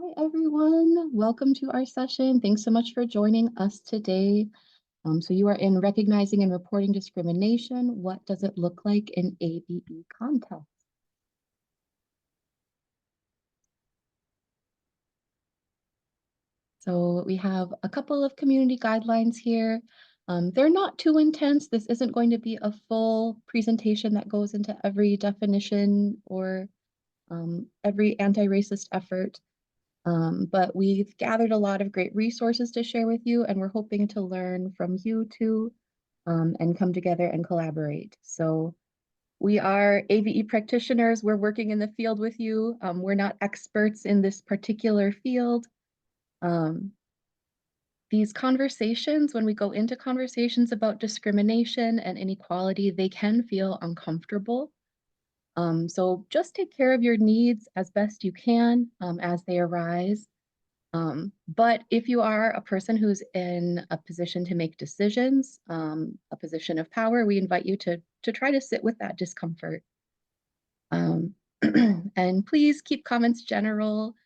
Hi, everyone. Welcome to our session. Thanks so much for joining us today. So you are in Recognizing and Reporting Discrimination. What does it look like in ABE context? So we have a couple of community guidelines here. They're not too intense. This isn't going to be a full presentation that goes into every definition or every anti-racist effort. But we've gathered a lot of great resources to share with you, and we're hoping to learn from you too, and come together and collaborate. So we are ABE practitioners. We're working in the field with you. We're not experts in this particular field. These conversations, when we go into conversations about discrimination and inequality, they can feel uncomfortable. So just take care of your needs as best you can as they arise. But if you are a person who's in a position to make decisions, a position of power, we invite you to try to sit with that discomfort. And please keep comments general,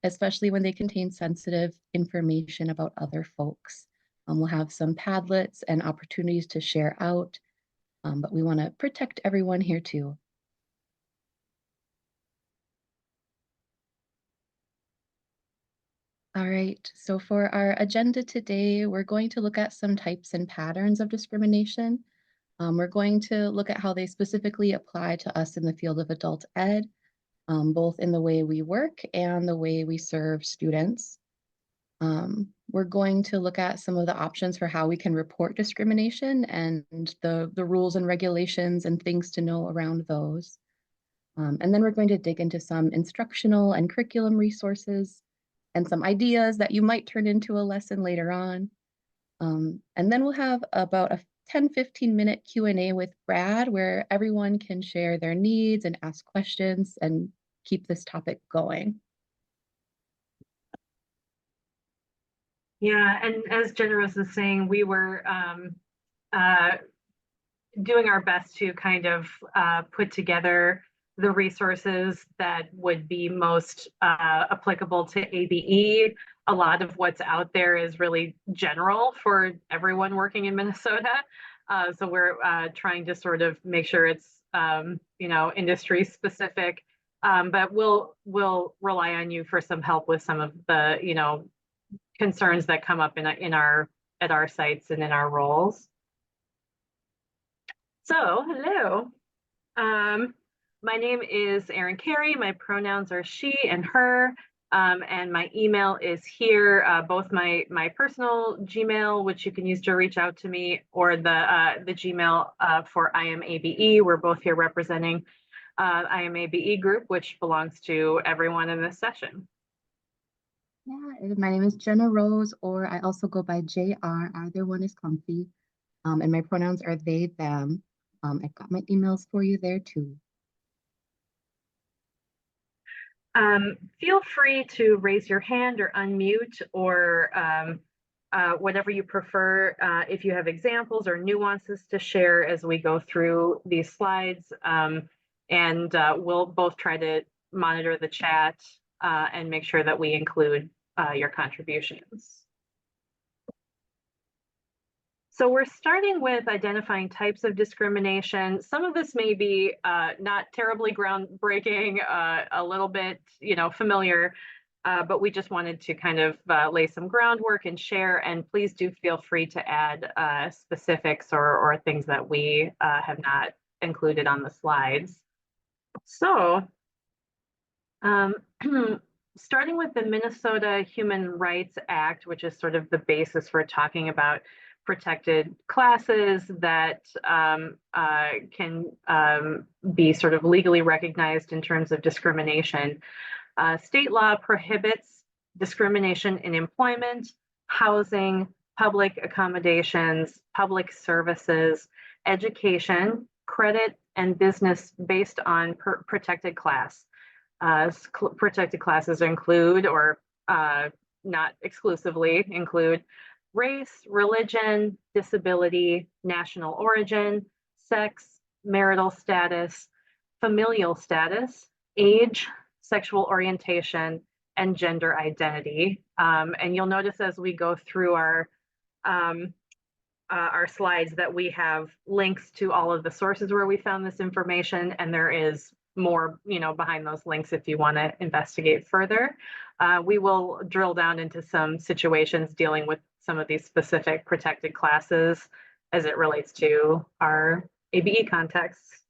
especially when they contain sensitive information about other folks. We'll have some Padlets and opportunities to share out, but we want to protect everyone here too. All right, so for our agenda today, we're going to look at some types and patterns of discrimination. We're going to look at how they specifically apply to us in the field of adult ed, both in the way we work and the way we serve students. We're going to look at some of the options for how we can report discrimination and the rules and regulations and things to know around those. And then we're going to dig into some instructional and curriculum resources and some ideas that you might turn into a lesson later on. And then we'll have about a 10-15 minute Q&A with Brad where everyone can share their needs and ask questions and keep this topic going. Yeah, and as JennaRose is saying, we were doing our best to kind of put together the resources that would be most applicable to ABE. A lot of what's out there is really general for everyone working in Minnesota. So we're trying to sort of make sure it's industry specific, but we'll rely on you for some help with some of the concerns that come up at our sites and in our roles. So hello. My name is Erin Cary. My pronouns are she and her, and my email is here, both my personal Gmail, which you can use to reach out to me, or the Gmail for IMABE. We're both here representing IMABE group, which belongs to everyone in this session. Yeah, my name is JennaRose, or I also go by JR. Either one is comfy, and my pronouns are they, them. I've got my emails for you there too. Feel free to raise your hand or unmute or whatever you prefer if you have examples or nuances to share as we go through these slides. And we'll both try to monitor the chat and make sure that we include your contributions. So we're starting with identifying types of discrimination. Some of this may be not terribly groundbreaking, a little bit, familiar, but we just wanted to kind of lay some groundwork and share. And please do feel free to add specifics or things that we have not included on the slides. So starting with the Minnesota Human Rights Act, which is sort of the basis for talking about protected classes that can be sort of legally recognized in terms of discrimination. State law prohibits discrimination in employment, housing, public accommodations, public services, education, credit, and business based on protected class. Protected classes include, or not exclusively include, race, religion, disability, national origin, sex, marital status, familial status, age, sexual orientation, and gender identity. And you'll notice as we go through our slides that we have links to all of the sources where we found this information, and there is more, behind those links if you want to investigate further. We will drill down into some situations dealing with some of these specific protected classes as it relates to our ABE contexts.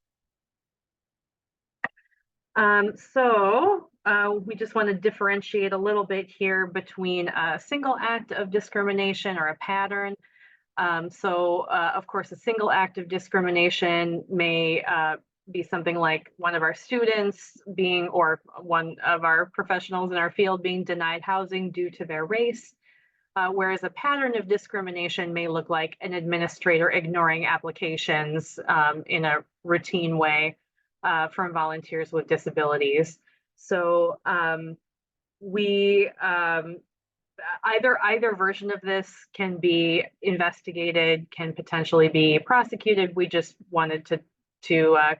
So we just want to differentiate a little bit here between a single act of discrimination or a pattern. Of course, a single act of discrimination may be something like one of our students being, or one of our professionals in our field being denied housing due to their race. Whereas a pattern of discrimination may look like an administrator ignoring applications in a routine way from volunteers with disabilities. So either version of this can be investigated, can potentially be prosecuted. We just wanted to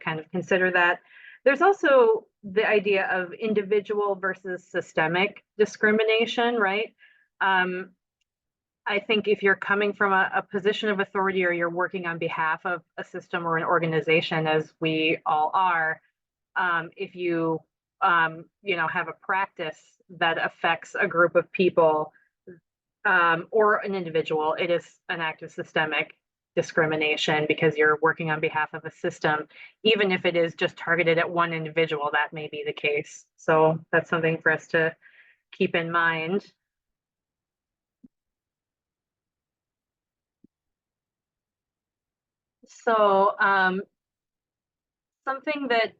kind of consider that. There's also the idea of individual versus systemic discrimination, right? I think if you're coming from a position of authority or you're working on behalf of a system or an organization, as we all are, if you have a practice that affects a group of people or an individual, it is an act of systemic discrimination because you're working on behalf of a system. Even if it is just targeted at one individual, that may be the case. So that's something for us to keep in mind. So something that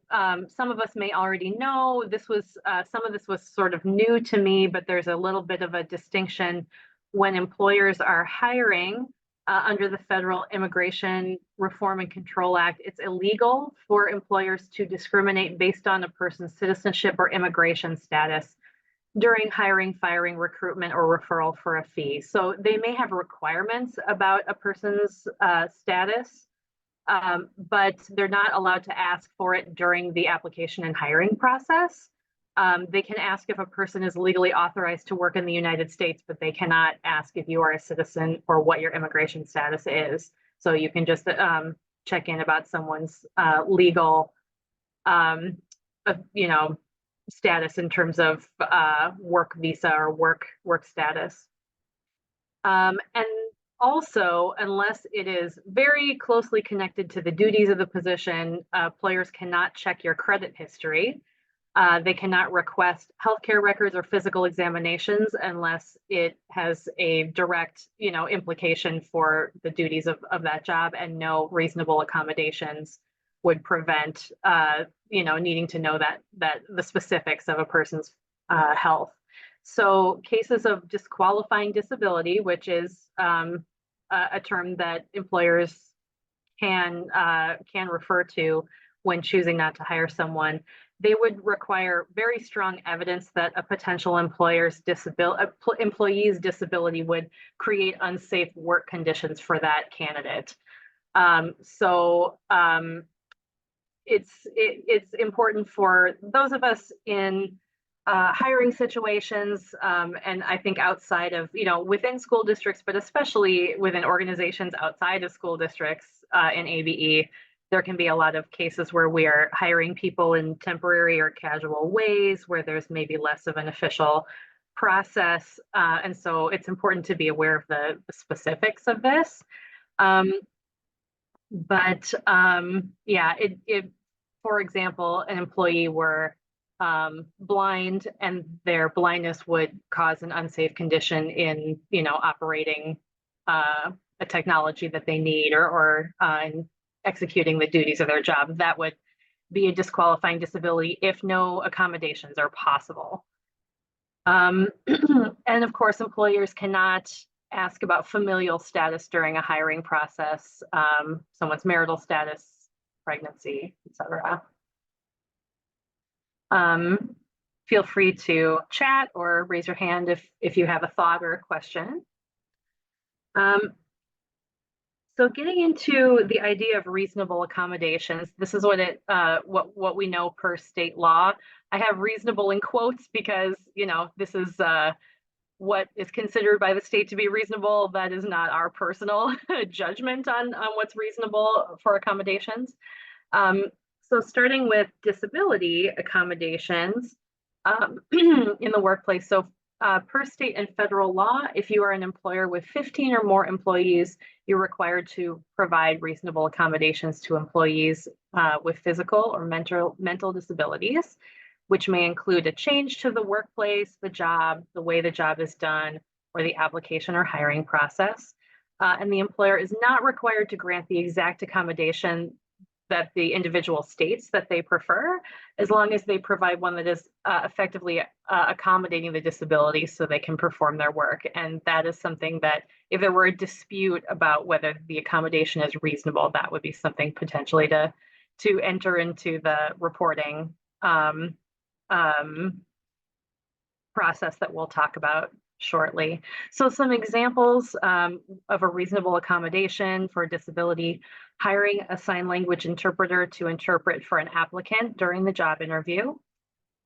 some of us may already know, some of this was sort of new to me, but there's a little bit of a distinction when employers are hiring under the Federal Immigration Reform and Control Act. It's illegal for employers to discriminate based on a person's citizenship or immigration status during hiring, firing, recruitment, or referral for a fee. So they may have requirements about a person's status, but they're not allowed to ask for it during the application and hiring process. They can ask if a person is legally authorized to work in the United States, but they cannot ask if you are a citizen or what your immigration status is. So you can just check in about someone's legal, status in terms of work visa or work status. And also, unless it is very closely connected to the duties of the position, employers cannot check your credit history. They cannot request healthcare records or physical examinations unless it has a direct, implication for the duties of that job, and no reasonable accommodations would prevent, needing to know that the specifics of a person's health. So cases of disqualifying disability, which is a term that employers can refer to when choosing not to hire someone, they would require very strong evidence that a potential employee's disability would create unsafe work conditions for that candidate. It's important for those of us in hiring situations, and I think outside of, within school districts, but especially within organizations outside of school districts in ABE, there can be a lot of cases where we are hiring people in temporary or casual ways, where there's maybe less of an official process. And so it's important to be aware of the specifics of this. For example, an employee were blind and their blindness would cause an unsafe condition in, operating a technology that they need or in executing the duties of their job, that would be a disqualifying disability if no accommodations are possible. And of course, employers cannot ask about familial status during a hiring process, someone's marital status, pregnancy, etc. Feel free to chat or raise your hand if you have a thought or a question. So getting into the idea of reasonable accommodations, this is what we know per state law. I have reasonable in quotes because, this is what is considered by the state to be reasonable. That is not our personal judgment on what's reasonable for accommodations. Um, so starting with disability accommodations in the workplace. So per state and federal law, if you are an employer with 15 or more employees, you're required to provide reasonable accommodations to employees with physical or mental disabilities, which may include a change to the workplace, the job, the way the job is done, or the application or hiring process. And the employer is not required to grant the exact accommodation that the individual states that they prefer, as long as they provide one that is effectively accommodating the disability so they can perform their work. And that is something that, if there were a dispute about whether the accommodation is reasonable, that would be something potentially to enter into the reporting process that we'll talk about shortly. So some examples of a reasonable accommodation for disability: hiring a sign language interpreter to interpret for an applicant during the job interview,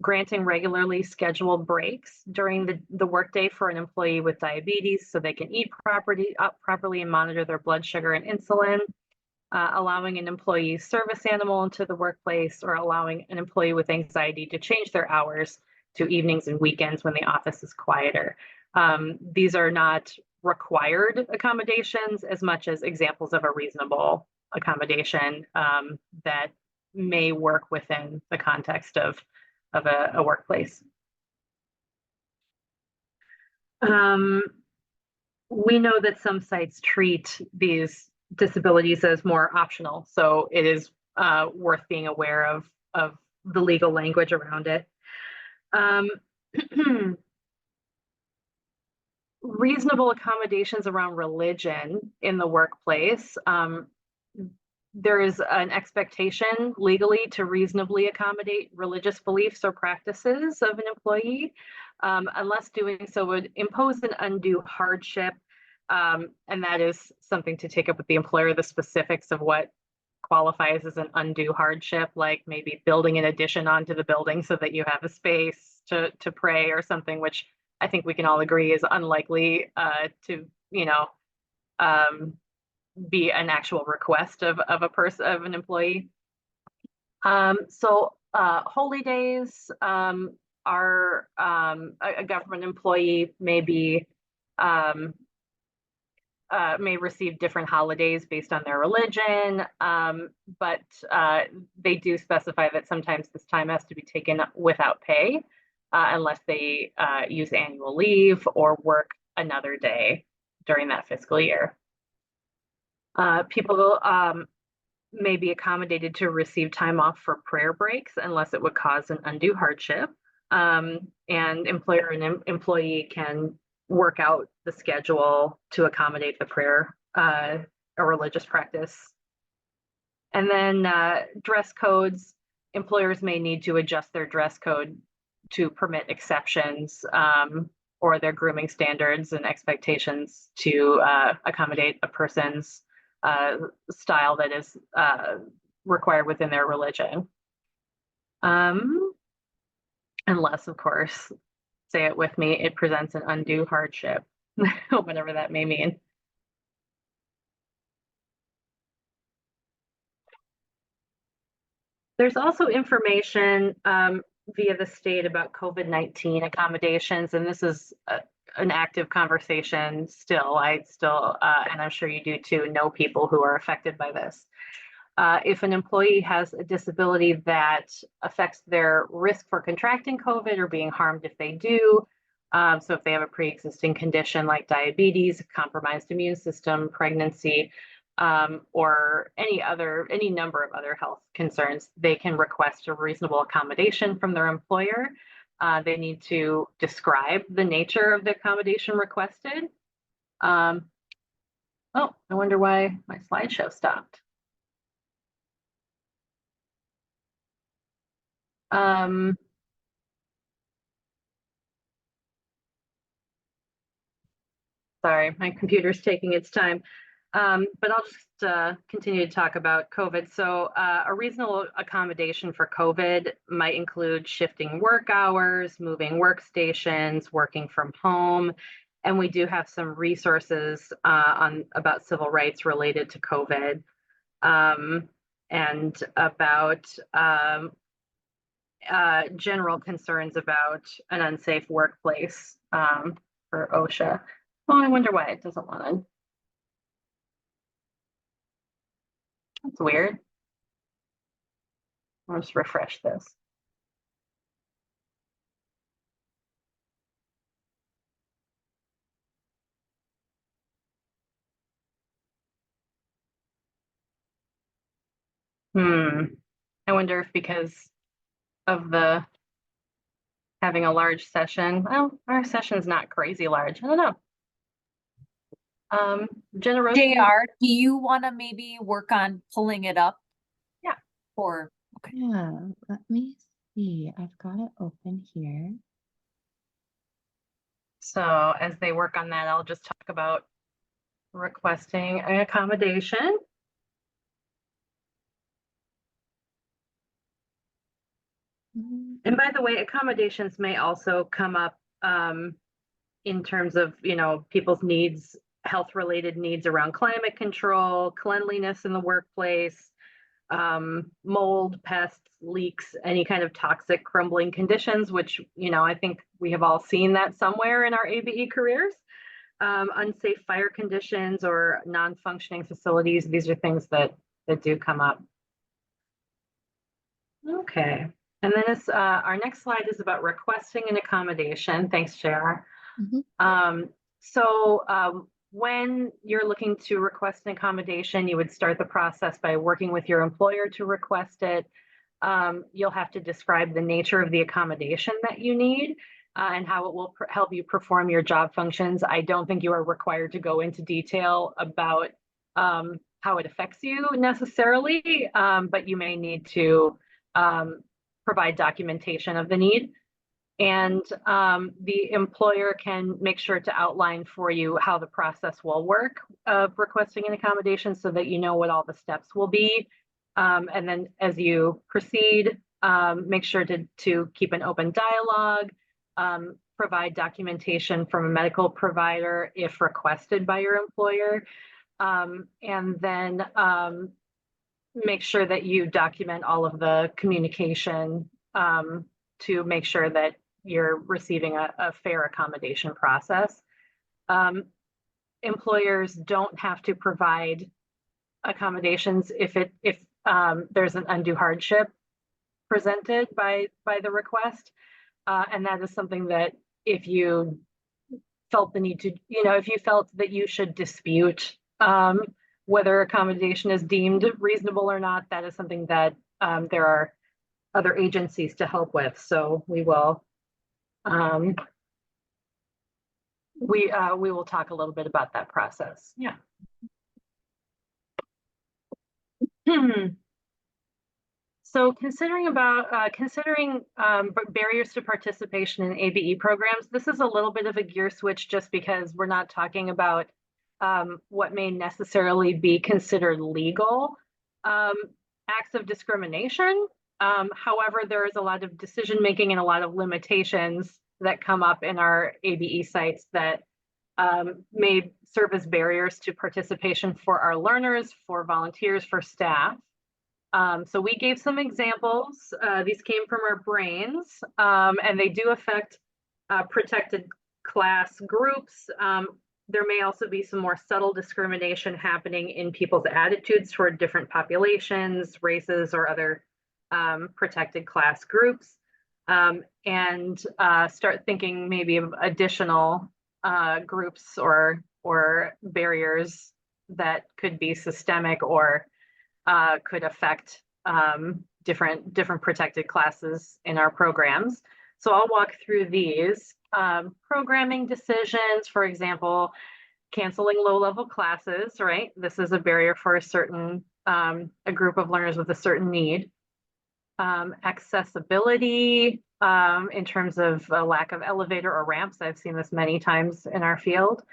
granting regularly scheduled breaks during the workday for an employee with diabetes so they can eat properly and monitor their blood sugar and insulin, allowing an employee's service animal into the workplace, or allowing an employee with anxiety to change their hours to evenings and weekends when the office is quieter. These are not required accommodations as much as examples of a reasonable accommodation that may work within the context of a workplace. We know that some sites treat these disabilities as more optional, so it is worth being aware of the legal language around it. Reasonable accommodations around religion in the workplace. There is an expectation legally to reasonably accommodate religious beliefs or practices of an employee, unless doing so would impose an undue hardship. And that is something to take up with the employer, the specifics of what qualifies as an undue hardship, like maybe building an addition onto the building so that you have a space to pray or something, which I think we can all agree is unlikely to, be an actual request of an employee. So holy days are a government employee may receive different holidays based on their religion, but they do specify that sometimes this time has to be taken without pay unless they use annual leave or work another day during that fiscal year. People may be accommodated to receive time off for prayer breaks unless it would cause an undue hardship. And employer and employee can work out the schedule to accommodate the prayer or religious practice. And then dress codes. Employers may need to adjust their dress code to permit exceptions or their grooming standards and expectations to accommodate a person's style that is required within their religion. Unless, of course, say it with me, it presents an undue hardship, whatever that may mean. There's also information via the state about COVID-19 accommodations, and this is an active conversation still. I still, and I'm sure you do too, know people who are affected by this. If an employee has a disability that affects their risk for contracting COVID or being harmed if they do, so if they have a pre-existing condition like diabetes, compromised immune system, pregnancy, or any number of other health concerns, they can request a reasonable accommodation from their employer. They need to describe the nature of the accommodation requested. Oh, I wonder why my slideshow stopped. Sorry, my computer's taking its time. But I'll just continue to talk about COVID. So a reasonable accommodation for COVID might include shifting work hours, moving workstations, working from home. And we do have some resources on about civil rights related to COVID, and about general concerns about an unsafe workplace for OSHA. Oh, I wonder why it doesn't want to. That's weird. I'll just refresh this. I wonder if because of the having a large session, well, our session's not crazy large. I don't know. JennaRose. JR, do you want to maybe work on pulling it up? Yeah. Or okay. Yeah, let me see. I've got it open here. So as they work on that, I'll just talk about requesting an accommodation. And by the way, accommodations may also come up in terms of, people's needs, health-related needs around climate control, cleanliness in the workplace, mold, pests, leaks, any kind of toxic crumbling conditions, which, I think we have all seen that somewhere in our ABE careers. Unsafe fire conditions or non-functioning facilities. These are things that do come up. Okay. And then our next slide is about requesting an accommodation. Thanks, JR. When you're looking to request an accommodation, you would start the process by working with your employer to request it. You'll have to describe the nature of the accommodation that you need and how it will help you perform your job functions. I don't think you are required to go into detail about how it affects you necessarily, but you may need to provide documentation of the need. And the employer can make sure to outline for you how the process will work of requesting an accommodation so that you know what all the steps will be. And then as you proceed, make sure to keep an open dialogue, provide documentation from a medical provider if requested by your employer, and then make sure that you document all of the communication to make sure that you're receiving a fair accommodation process. Employers don't have to provide accommodations if there's an undue hardship presented by the request, and that is something that if you felt the need to, if you felt that you should dispute whether accommodation is deemed reasonable or not, that is something that there are other agencies to help with. So we will we will talk a little bit about that process. Yeah. So considering barriers to participation in ABE programs, this is a little bit of a gear switch just because we're not talking about what may necessarily be considered legal acts of discrimination. However, there is a lot of decision making and a lot of limitations that come up in our ABE sites that may serve as barriers to participation for our learners, for volunteers, for staff. So we gave some examples. These came from our brains, and they do affect protected class groups. There may also be some more subtle discrimination happening in people's attitudes toward different populations, races, or other protected class groups, and start thinking maybe of additional groups or barriers that could be systemic or could affect different protected classes in our programs. So I'll walk through these. Programming decisions, for example, canceling low-level classes, right? This is a barrier for a group of learners with a certain need. Accessibility in terms of a lack of elevator or ramps. I've seen this many times in our field.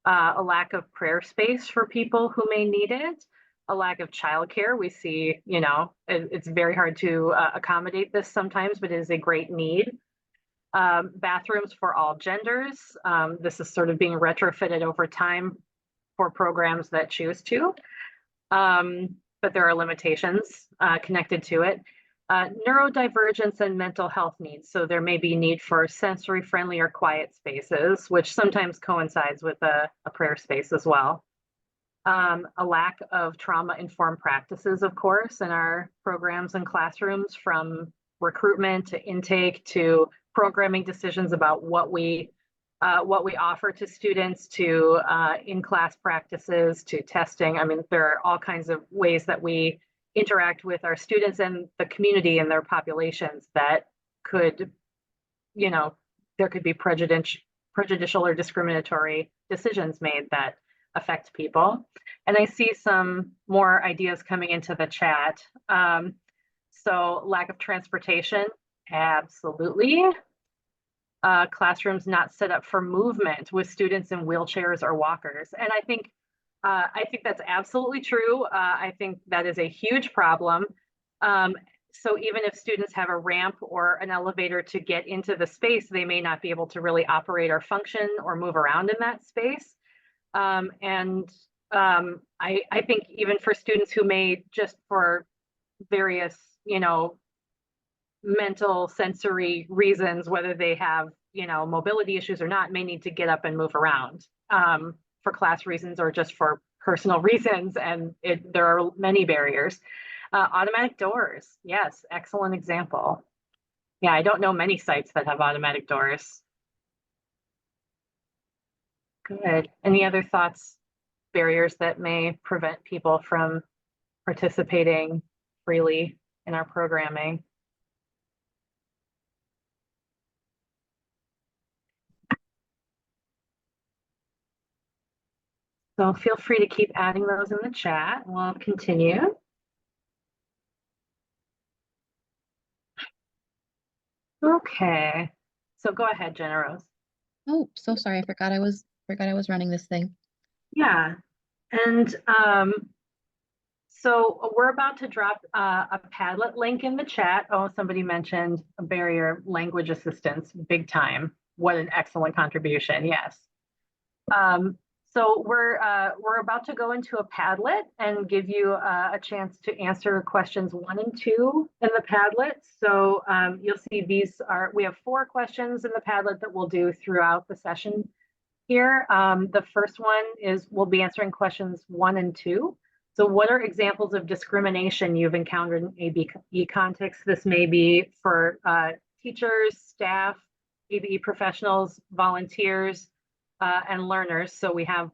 a lack of prayer space for people who may need it, a lack of childcare. We see, it's very hard to accommodate this sometimes, but it is a great need. Bathrooms for all genders. This is sort of being retrofitted over time for programs that choose to, but there are limitations connected to it. Neurodivergence and mental health needs. So there may be need for sensory friendly or quiet spaces, which sometimes coincides with a prayer space as well. A lack of trauma-informed practices, of course, in our programs and classrooms, from recruitment to intake to programming decisions about what we offer to students, to in-class practices, to testing. I mean, there are all kinds of ways that we interact with our students and the community and their populations that could, there could be prejudicial or discriminatory decisions made that affect people. And I see some more ideas coming into the chat. So lack of transportation, absolutely. Classrooms not set up for movement with students in wheelchairs or walkers. And I think that's absolutely true. I think that is a huge problem. So even if students have a ramp or an elevator to get into the space, they may not be able to really operate or function or move around in that space. I think even for students who may, just for various, mental sensory reasons, whether they have, mobility issues or not, may need to get up and move around for class reasons or just for personal reasons. And there are many barriers. Automatic doors. Yes, excellent example. Yeah, I don't know many sites that have automatic doors. Good. Any other thoughts, barriers that may prevent people from participating freely in our programming? So feel free to keep adding those in the chat. We'll continue. Okay. So go ahead, JennaRose. Oh, so sorry. I forgot I was running this thing. Yeah. And so we're about to drop a Padlet link in the chat. Oh, somebody mentioned a barrier language assistance, big time. What an excellent contribution. Yes. So we're about to go into a Padlet and give you a chance to answer questions 1 and 2 in the Padlet. So you'll see we have 4 questions in the Padlet that we'll do throughout the session here. The first one is we'll be answering questions 1 and 2. So what are examples of discrimination you've encountered in ABE context? This may be for teachers, staff, ABE professionals, volunteers, and learners. So we have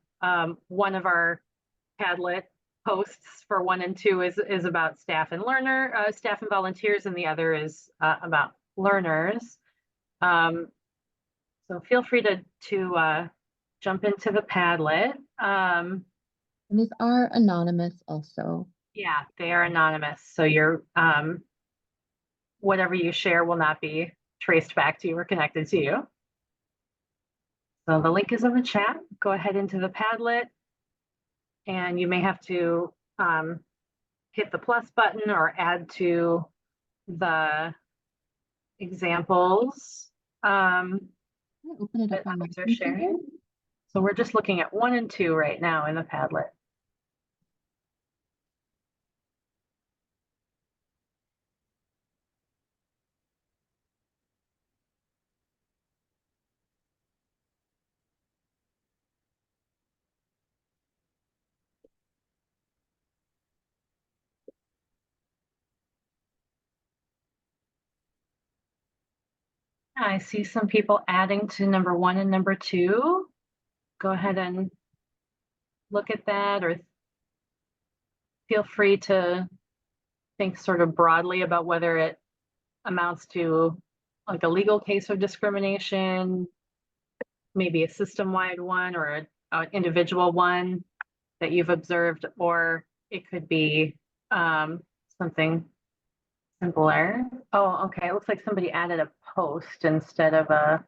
one of our Padlet posts for 1 and 2 is about staff and volunteers, and the other is about learners. So feel free to jump into the Padlet. And these are anonymous also. Yeah, they are anonymous. So your whatever you share will not be traced back to you or connected to you. So the link is in the chat. Go ahead into the Padlet, and you may have to hit the plus button or add to the examples Open it up that on my others are screen sharing. here. So we're just looking at 1 and 2 right now in the Padlet. I see some people adding to number 1 and number 2. Go ahead and look at that, or feel free to think sort of broadly about whether it amounts to like a legal case of discrimination, maybe a system-wide one or an individual one that you've observed, or it could be something simpler. Oh, okay, it looks like somebody added a post instead of a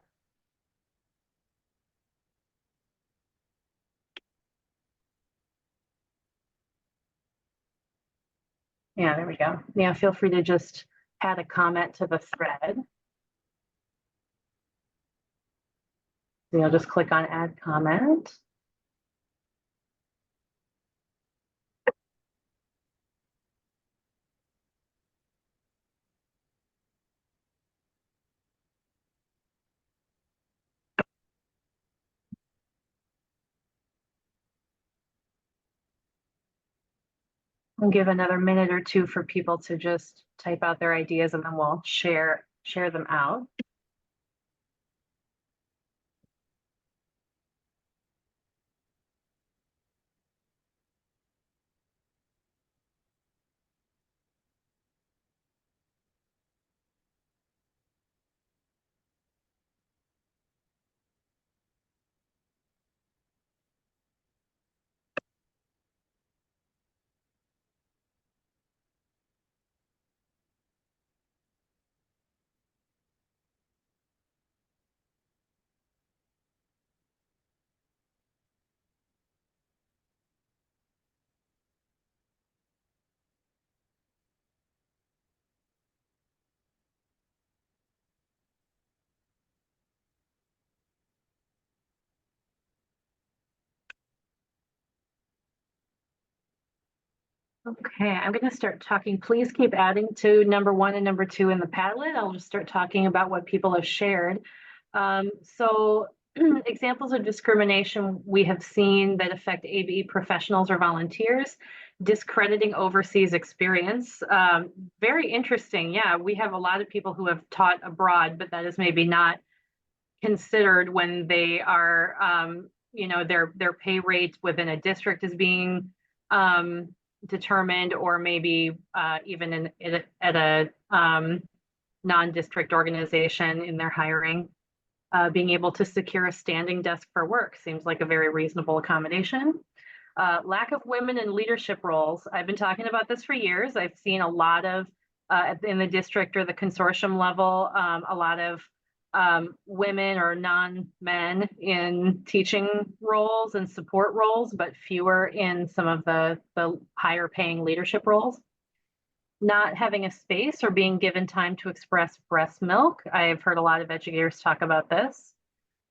Yeah, there we go. Yeah, feel free to just add a comment to the thread. So you'll just click on add comment. We'll give another minute or two for people to just type out their ideas, and then we'll share them out. Okay, I'm going to start talking. Please keep adding to number 1 and number 2 in the Padlet. I'll just start talking about what people have shared. So examples of discrimination we have seen that affect ABE professionals or volunteers: discrediting overseas experience. Very interesting. Yeah, we have a lot of people who have taught abroad, but that is maybe not considered when they are, their pay rate within a district is being determined, or maybe even at a non-district organization in their hiring. Being able to secure a standing desk for work seems like a very reasonable accommodation. Lack of women in leadership roles. I've been talking about this for years. I've seen a lot of, in the district or the consortium level, a lot of women or non-men in teaching roles and support roles, but fewer in some of the higher paying leadership roles. Not having a space or being given time to express breast milk. I've heard a lot of educators talk about this.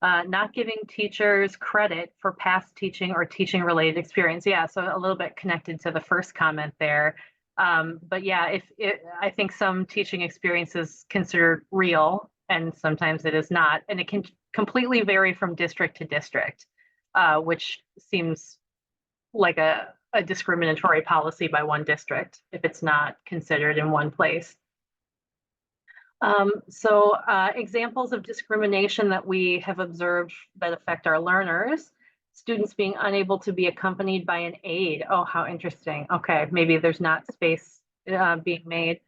Not giving teachers credit for past teaching or teaching related experience. Yeah, so a little bit connected to the first comment there. But yeah, I think some teaching experience is considered real and sometimes it is not. And it can completely vary from district to district, which seems like a discriminatory policy by one district if it's not considered in one place. Examples of discrimination that we have observed that affect our learners: students being unable to be accompanied by an aide. Oh, how interesting. Okay, maybe there's not space being made.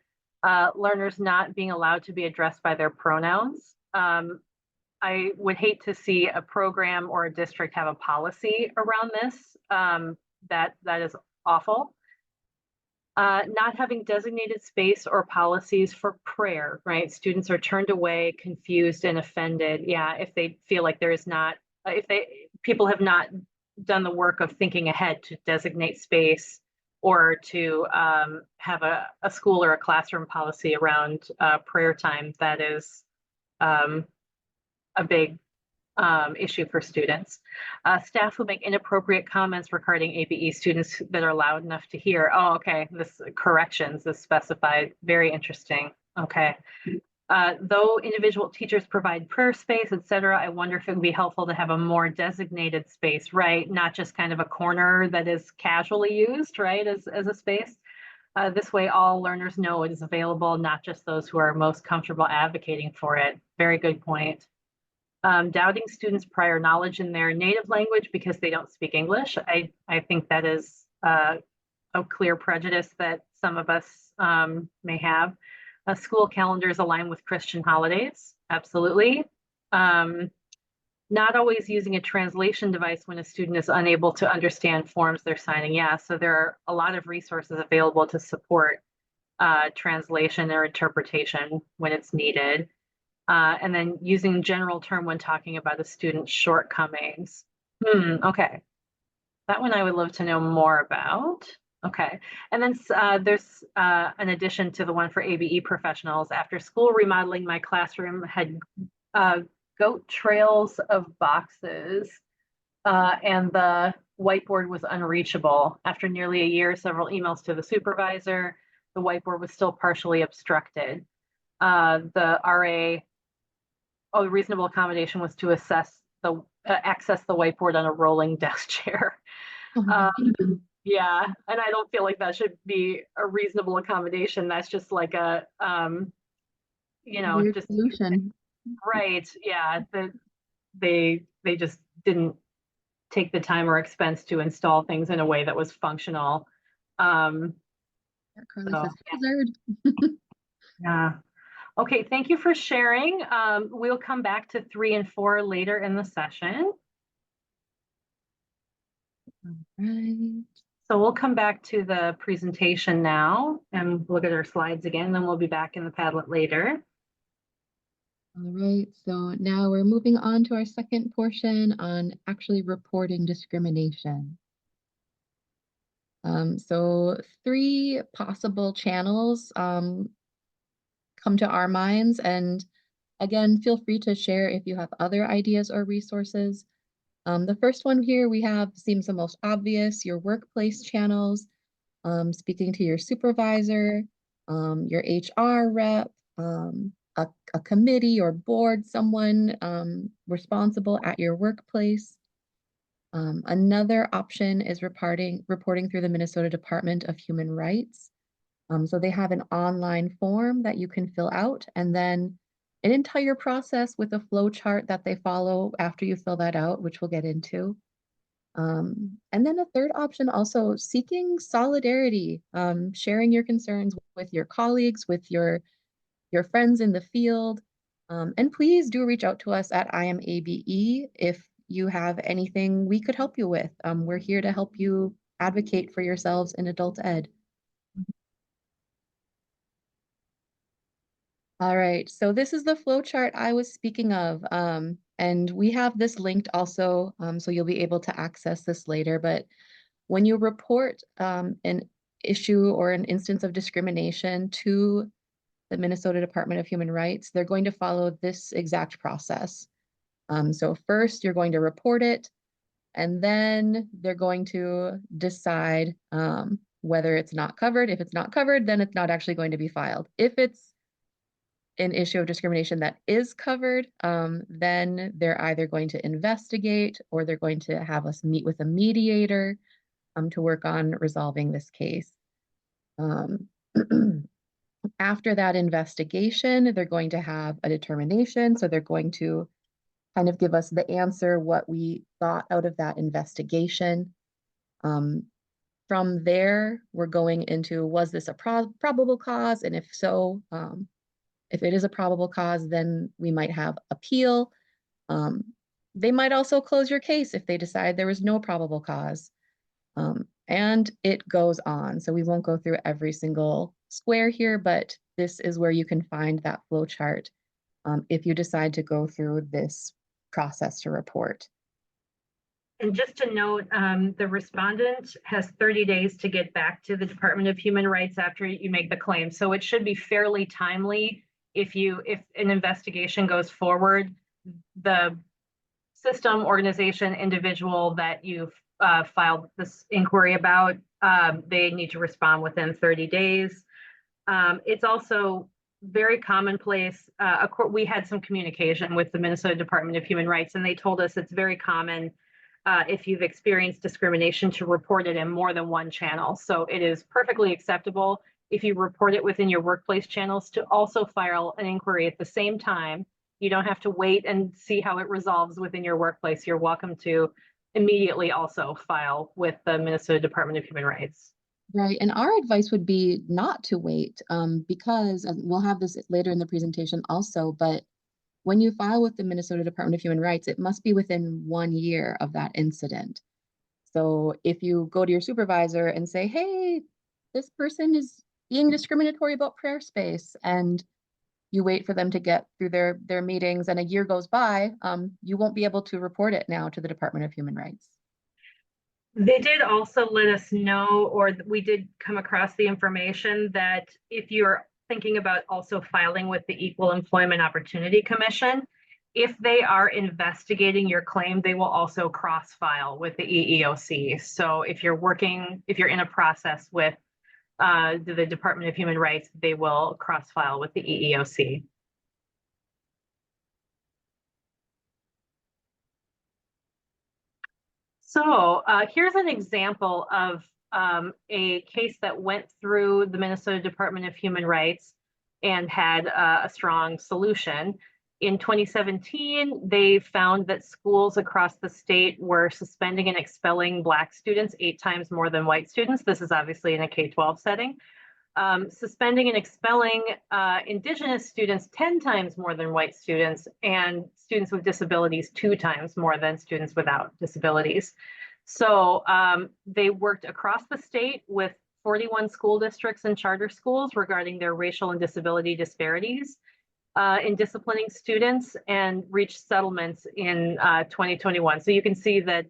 Learners not being allowed to be addressed by their pronouns. I would hate to see a program or a district have a policy around this. That is awful. Not having designated space or policies for prayer, right? Students are turned away, confused, and offended. Yeah, if they feel like there is not, people have not done the work of thinking ahead to designate space or to have a school or a classroom policy around prayer time. That is a big issue for students. Staff who make inappropriate comments regarding ABE students that are loud enough to hear. Oh, okay, this corrections is specified. Very interesting. Okay. Though individual teachers provide prayer space, etc., I wonder if it would be helpful to have a more designated space, right? Not just kind of a corner that is casually used, right, as a space. This way, all learners know it is available, not just those who are most comfortable advocating for it. Very good point. Doubting students' prior knowledge in their native language because they don't speak English. I think that is a clear prejudice that some of us may have. School calendars align with Christian holidays. Absolutely. Not always using a translation device when a student is unable to understand forms they're signing. Yeah, so there are a lot of resources available to support translation or interpretation when it's needed. And then using general term when talking about a student's shortcomings. Okay, that one I would love to know more about. Okay. And then there's an addition to the one for ABE professionals. After school remodeling, my classroom had goat trails of boxes, and the whiteboard was unreachable. After nearly a year, several emails to the supervisor, the whiteboard was still partially obstructed. The RA, the reasonable accommodation was to access the whiteboard on a rolling desk chair. Yeah, and I don't feel like that should be a reasonable accommodation. That's just like a, Weird just solution. right. Yeah, they just didn't take the time or expense to install things in a way that was functional. Yeah, Carly So says hazard. yeah. Okay, thank you for sharing. We'll come back to 3 and 4 later in the session. Right. So we'll come back to the presentation now and look at our slides again, then we'll be back in the Padlet later. All right, so now we're moving on to our second portion on actually reporting discrimination. So 3 possible channels come to our minds, and again, feel free to share if you have other ideas or resources. The first one here we have seems the most obvious, your workplace channels, speaking to your supervisor, your HR rep, a committee or board, someone responsible at your workplace. Another option is reporting through the Minnesota Department of Human Rights. So they have an online form that you can fill out, and then an entire process with a flow chart that they follow after you fill that out, which we'll get into. And then a third option, also seeking solidarity, sharing your concerns with your colleagues, with your friends in the field. And please do reach out to us at IamABE if you have anything we could help you with. We're here to help you advocate for yourselves in adult ed. All right, so this is the flow chart I was speaking of. And we have this linked also, so you'll be able to access this later. But when you report an issue or an instance of discrimination to the Minnesota Department of Human Rights, they're going to follow this exact process. So first, you're going to report it, and then they're going to decide whether it's not covered. If it's not covered, then it's not actually going to be filed. If it's an issue of discrimination that is covered, then they're either going to investigate or they're going to have us meet with a mediator to work on resolving this case. After that investigation, they're going to have a determination. So they're going to kind of give us the answer, what we got out of that investigation. From there, we're going into, was this a probable cause? And if so, if it is a probable cause, then we might have appeal. They might also close your case if they decide there was no probable cause. And it goes on. So we won't go through every single square here, but this is where you can find that flow chart if you decide to go through this process to report. And just to note, the respondent has 30 days to get back to the Department of Human Rights after you make the claim. So it should be fairly timely. If an investigation goes forward, the system, organization, individual that you've filed this inquiry about, they need to respond within 30 days. It's also very commonplace. We had some communication with the Minnesota Department of Human Rights, and they told us it's very common if you've experienced discrimination to report it in more than one channel. So it is perfectly acceptable if you report it within your workplace channels to also file an inquiry at the same time. You don't have to wait and see how it resolves within your workplace. You're welcome to immediately also file with the Minnesota Department of Human Rights. Right, and our advice would be not to wait because, and we'll have this later in the presentation also, but when you file with the Minnesota Department of Human Rights, it must be within 1 year of that incident. So if you go to your supervisor and say, hey, this person is being discriminatory about prayer space, and you wait for them to get through their meetings and a year goes by, you won't be able to report it now to the Department of Human Rights. They did also let us know, or we did come across the information that if you're thinking about also filing with the Equal Employment Opportunity Commission, if they are investigating your claim, they will also cross-file with the EEOC. So if you're in a process with the Department of Human Rights, they will cross-file with the EEOC. So here's an example of a case that went through the Minnesota Department of Human Rights and had a strong solution. In 2017, they found that schools across the state were suspending and expelling Black students 8 times more than white students. This is obviously in a K-12 setting. Suspending and expelling Indigenous students 10 times more than white students, and students with disabilities 2 times more than students without disabilities. So they worked across the state with 41 school districts and charter schools regarding their racial and disability disparities in disciplining students, and reached settlements in 2021. So you can see that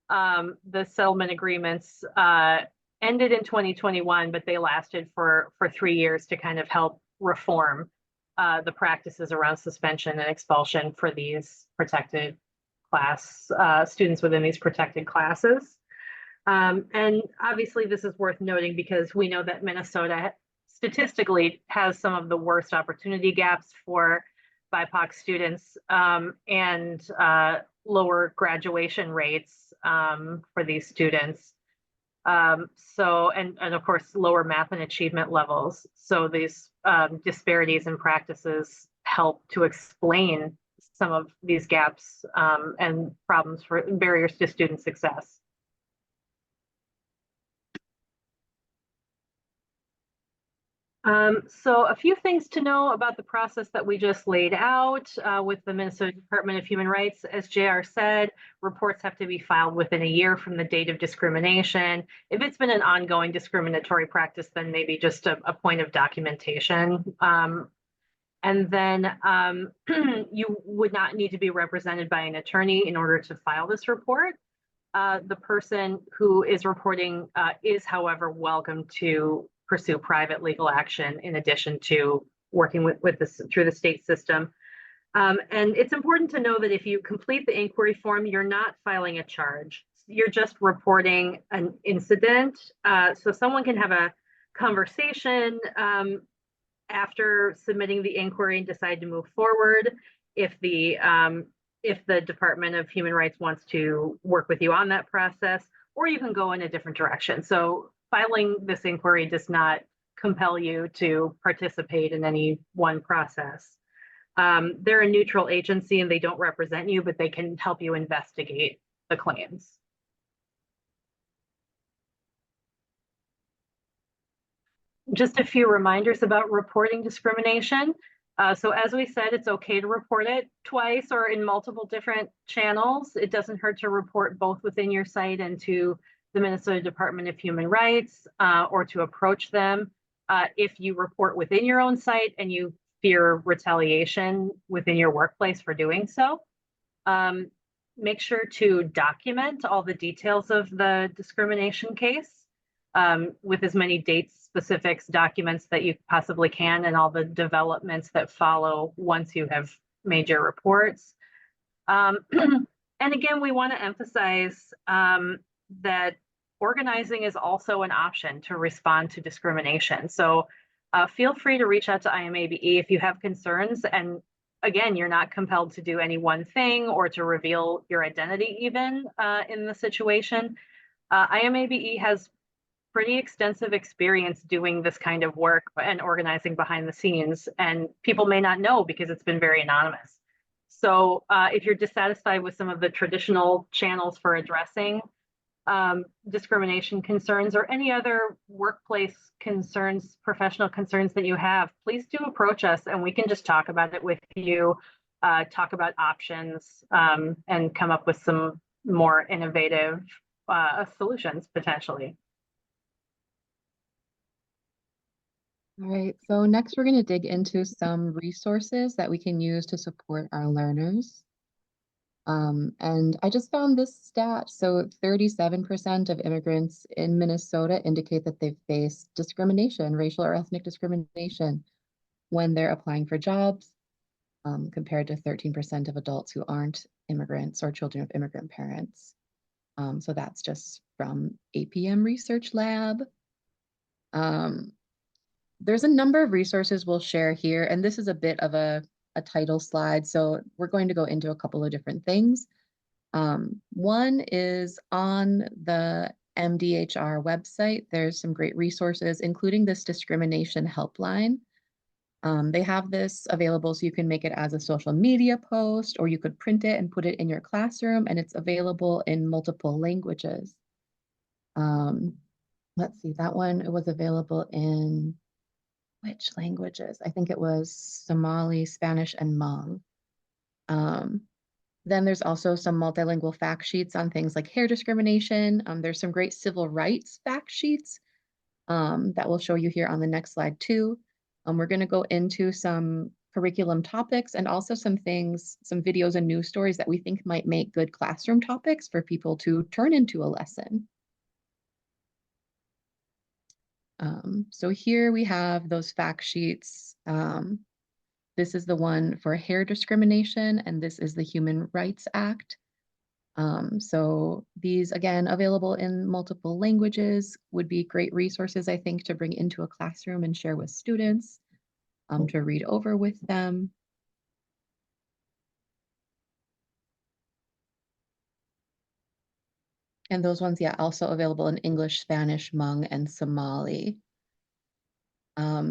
the settlement agreements ended in 2021, but they lasted for 3 years to kind of help reform the practices around suspension and expulsion for these protected class students within these protected classes. And obviously this is worth noting because we know that Minnesota statistically has some of the worst opportunity gaps for BIPOC students, and lower graduation rates for these students. So, and of course, lower math and achievement levels. So these disparities in practices help to explain some of these gaps and problems for barriers to student success. So a few things to know about the process that we just laid out with the Minnesota Department of Human Rights. As JR said, reports have to be filed within a year from the date of discrimination. If it's been an ongoing discriminatory practice, then maybe just a point of documentation. And then you would not need to be represented by an attorney in order to file this report. The person who is reporting is, however, welcome to pursue private legal action in addition to working with this through the state system. And it's important to know that if you complete the inquiry form, you're not filing a charge. You're just reporting an incident. So someone can have a conversation after submitting the inquiry and decide to move forward. If the Department of Human Rights wants to work with you on that process, or you can go in a different direction. So filing this inquiry does not compel you to participate in any one process. They're a neutral agency and they don't represent you, but they can help you investigate the claims. Just a few reminders about reporting discrimination. So as we said, it's okay to report it twice or in multiple different channels. It doesn't hurt to report both within your site and to the Minnesota Department of Human Rights, or to approach them. If you report within your own site and you fear retaliation within your workplace for doing so, make sure to document all the details of the discrimination case with as many dates, specifics, documents that you possibly can, and all the developments that follow once you have made your reports. And again, we want to emphasize that organizing is also an option to respond to discrimination. So feel free to reach out to IMABE if you have concerns. And again, you're not compelled to do any one thing or to reveal your identity even in the situation. IMABE has pretty extensive experience doing this kind of work and organizing behind the scenes, and people may not know because it's been very anonymous. So if you're dissatisfied with some of the traditional channels for addressing discrimination concerns or any other workplace concerns, professional concerns that you have, please do approach us and we can just talk about it with you, talk about options, and come up with some more innovative solutions potentially. All right, so next we're going to dig into some resources that we can use to support our learners. And I just found this stat. So 37% of immigrants in Minnesota indicate that they've faced discrimination, racial or ethnic discrimination, when they're applying for jobs, compared to 13% of adults who aren't immigrants or children of immigrant parents. So that's just from APM Research Lab. There's a number of resources we'll share here, and this is a bit of a title slide, so we're going to go into a couple of different things. One is on the MDHR website. There's some great resources, including this discrimination helpline. They have this available so you can make it as a social media post, or you could print it and put it in your classroom, and it's available in multiple languages. Let's see, that one, it was available in which languages? I think it was Somali, Spanish, and Hmong. Then there's also some multilingual fact sheets on things like hair discrimination. There's some great civil rights fact sheets that we'll show you here on the next slide too. We're going to go into some curriculum topics and also some things, some videos and news stories that we think might make good classroom topics for people to turn into a lesson. So here we have those fact sheets. This is the one for hair discrimination, and this is the Human Rights Act. So these, again, available in multiple languages, would be great resources, I think, to bring into a classroom and share with students, to read over with them. And those ones, yeah, also available in English, Spanish, Hmong, and Somali.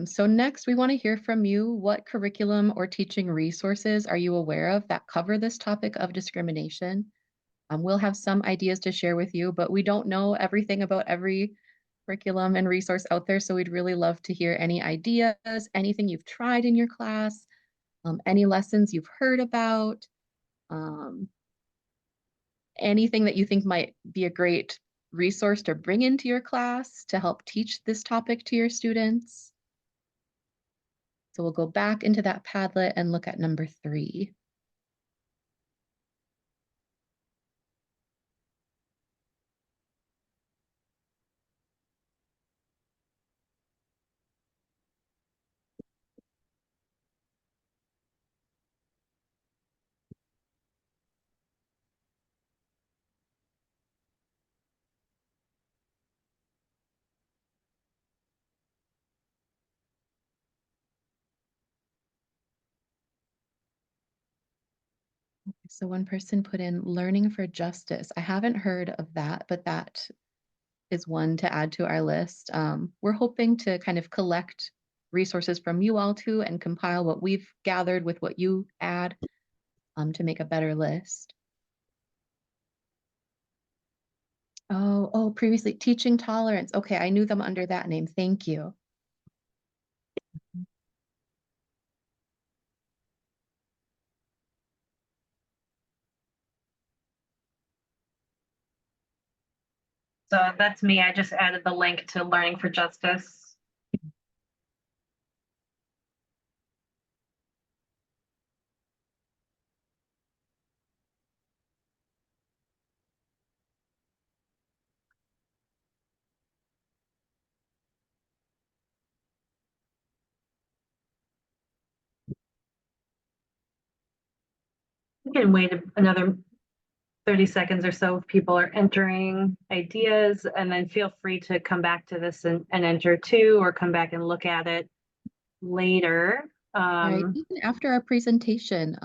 So next, we want to hear from you. What curriculum or teaching resources are you aware of that cover this topic of discrimination? We'll have some ideas to share with you, but we don't know everything about every curriculum and resource out there. So we'd really love to hear any ideas, anything you've tried in your class, any lessons you've heard about, anything that you think might be a great resource to bring into your class to help teach this topic to your students. So we'll go back into that Padlet and look at number 3. So one person put in learning for justice. I haven't heard of that, but that is one to add to our list. We're hoping to kind of collect resources from you all too and compile what we've gathered with what you add, to make a better list. Oh, previously teaching tolerance. Okay, I knew them under that name. Thank you. So that's me. I just added the link to Learning for Justice. We can wait another 30 seconds or so if people are entering ideas, and then feel free to come back to this and enter too, or come back and look at it later. All right, even after our presentation,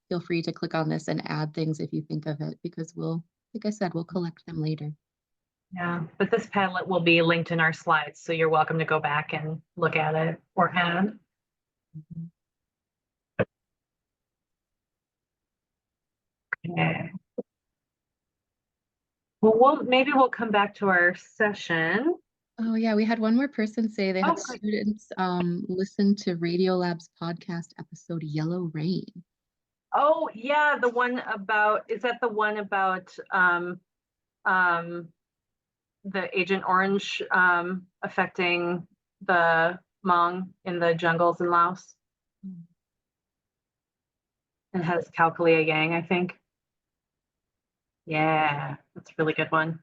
feel free to click on this and add things if you think of it, because we'll, like I said, we'll collect them later. Yeah, but this Padlet will be linked in our slides, so you're welcome to go back and look at it or add. Okay. Well, maybe we'll come back to our session. Oh yeah, we had one more person say they had good. students listen to Radiolab's podcast episode Yellow Rain. Oh yeah, the one about, is that the one about the Agent Orange affecting the Hmong in the jungles in Laos? It has Kalkalia Yang, I think. Yeah, that's a really good one.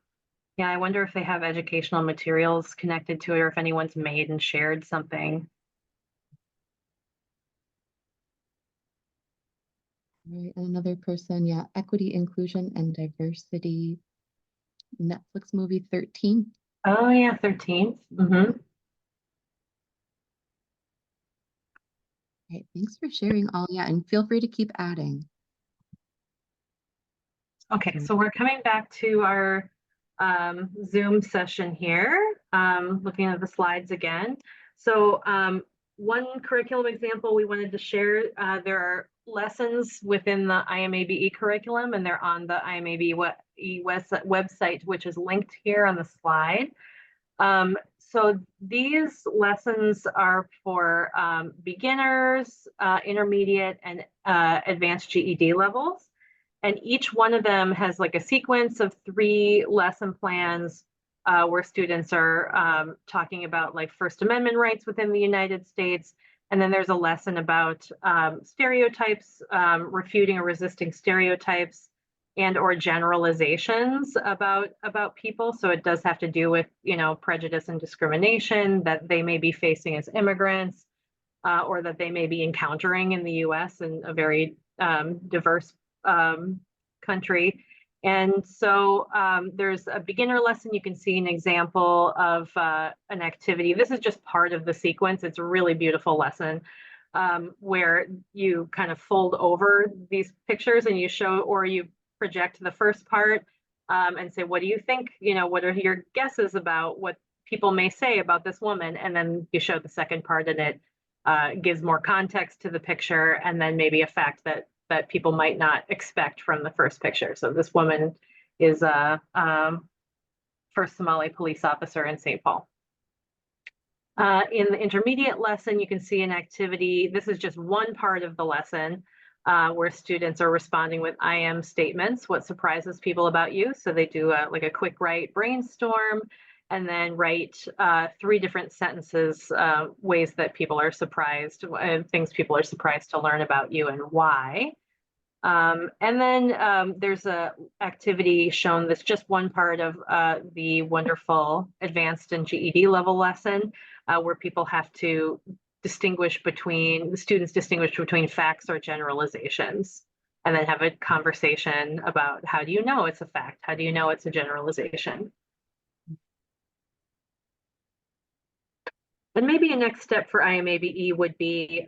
Yeah, I wonder if they have educational materials connected to it or if anyone's made and shared something. Right, and another person, yeah, equity, inclusion, and diversity. Netflix movie 13. Oh yeah, 13th. Right, thanks for sharing all. Yeah, and feel free to keep adding. Okay, So, so we're coming back to our Zoom session here, looking at the slides again. So one curriculum example we wanted to share, there are lessons within the IMABE curriculum, and they're on the IMABE website, which is linked here on the slide. So these lessons are for beginners, intermediate, and advanced GED levels. And each one of them has like a sequence of 3 lesson plans where students are talking about like First Amendment rights within the United States. And then there's a lesson about stereotypes, refuting or resisting stereotypes and or generalizations about people. So it does have to do with, you know, prejudice and discrimination that they may be facing as immigrants or that they may be encountering in the US in a very diverse country. And so there's a beginner lesson. You can see an example of an activity. This is just part of the sequence. It's a really beautiful lesson where you kind of fold over these pictures and you show, or you project the first part and say, what do you think? You know, what are your guesses about what people may say about this woman? And then you show the second part and it gives more context to the picture and then maybe a fact that people might not expect from the first picture. So this woman is a first Somali police officer in St. Paul. In the intermediate lesson, you can see an activity. This is just one part of the lesson where students are responding with I am statements, what surprises people about you. So they do like a quick write brainstorm and then write 3 different sentences, ways that people are surprised, things people are surprised to learn about you and why. And then there's a activity shown that's just one part of the wonderful advanced and GED level lesson where people have to distinguish between, the students distinguish between facts or generalizations, and then have a conversation about how do you know it's a fact? How do you know it's a generalization? And maybe a next step for IMABE would be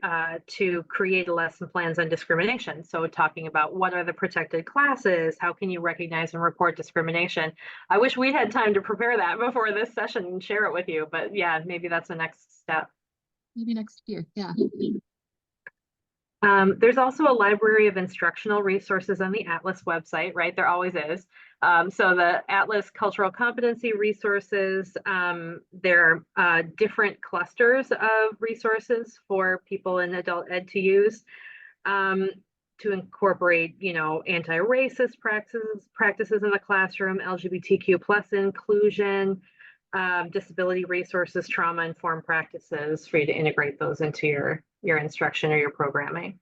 to create a lesson plans on discrimination. So talking about what are the protected classes, how can you recognize and report discrimination? I wish we had time to prepare that before this session and share it with you, but yeah, maybe that's the next step. maybe next year. Yeah. There's also a library of instructional resources on the Atlas website, right? There always is. So the Atlas Cultural Competency resources, there are different clusters of resources for people in adult ed to use to incorporate, you know, anti-racist practices in the classroom, LGBTQ plus inclusion, disability resources, trauma-informed practices for you to integrate those into your instruction or your programming.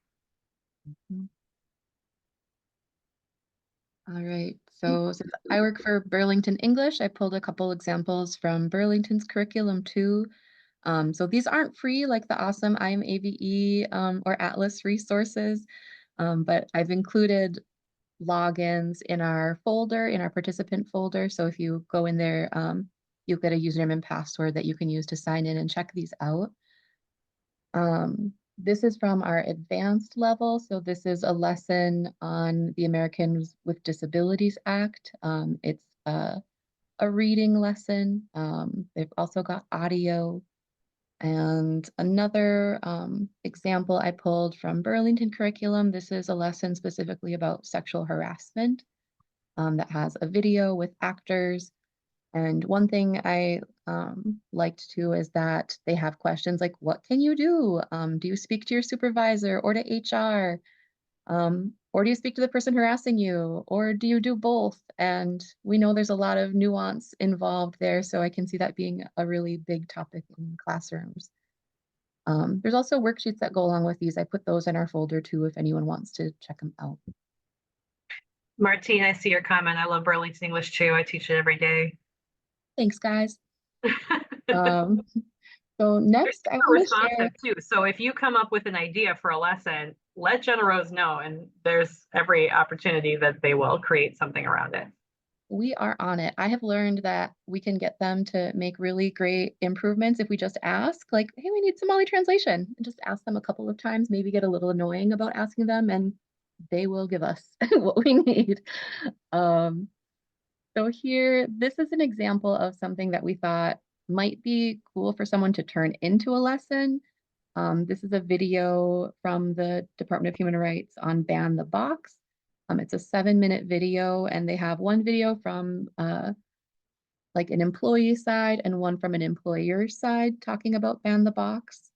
All right. So since I work for Burlington English, I pulled a couple examples from Burlington's curriculum too. So these aren't free like the awesome IMABE or Atlas resources, but I've included logins in our folder, in our participant folder. So if you go in there, you'll get a username and password that you can use to sign in and check these out. This is from our advanced level. So this is a lesson on the Americans with Disabilities Act. It's a reading lesson. They've also got audio. And another example I pulled from Burlington curriculum, this is a lesson specifically about sexual harassment that has a video with actors. And one thing I liked too is that they have questions like, what can you do? Do you speak to your supervisor or to HR? Or do you speak to the person harassing you? Or do you do both? And we know there's a lot of nuance involved there, so I can see that being a really big topic in classrooms. There's also worksheets that go along with these. I put those in our folder too if anyone wants to check them out. Martine, I see your comment. I love Burlington English too. I teach it every day. Thanks, guys. They're Um, so next I super want to share, responsive too. So if you come up with an idea for a lesson, let JennaRose know, and there's every opportunity that they will create something around it. we are on it. I have learned that we can get them to make really great improvements if we just ask, like, hey, we need Somali translation, and just ask them a couple of times, maybe get a little annoying about asking them, and they will give us what we need. Um, so here, this is an example of something that we thought might be cool for someone to turn into a lesson. This is a video from the Department of Human Rights on Ban the Box. It's a 7-minute video, and they have one video from like an employee side and one from an employer side talking about Ban the Box.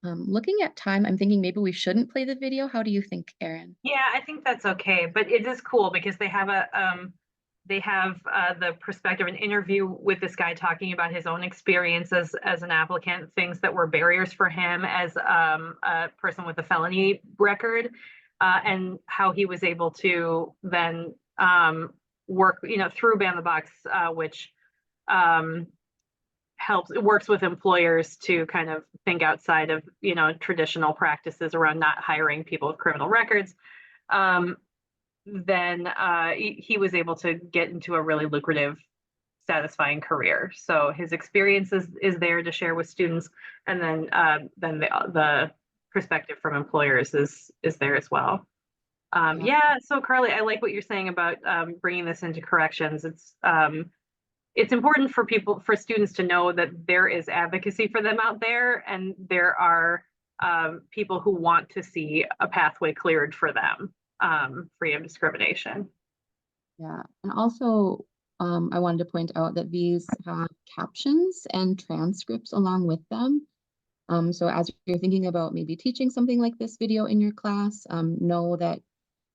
Looking at time, I'm thinking maybe we shouldn't play the video. How do you think, Erin? Yeah, I think that's okay, but it is cool because they have the perspective, an interview with this guy talking about his own experience as an applicant, things that were barriers for him as a person with a felony record, and how he was able to then work, through Ban the Box, which um, works with employers to kind of think outside of traditional practices around not hiring people with criminal records. Then he was able to get into a really lucrative, satisfying career. So his experience is there to share with students, and then the perspective from employers is there as well. Yeah. So Carly, I like what you're saying about bringing this into corrections. It's important for students to know that there is advocacy for them out there, and there are people who want to see a pathway cleared for them, free of discrimination. Yeah, and also I wanted to point out that these have captions and transcripts along with them. So as you're thinking about maybe teaching something like this video in your class, know that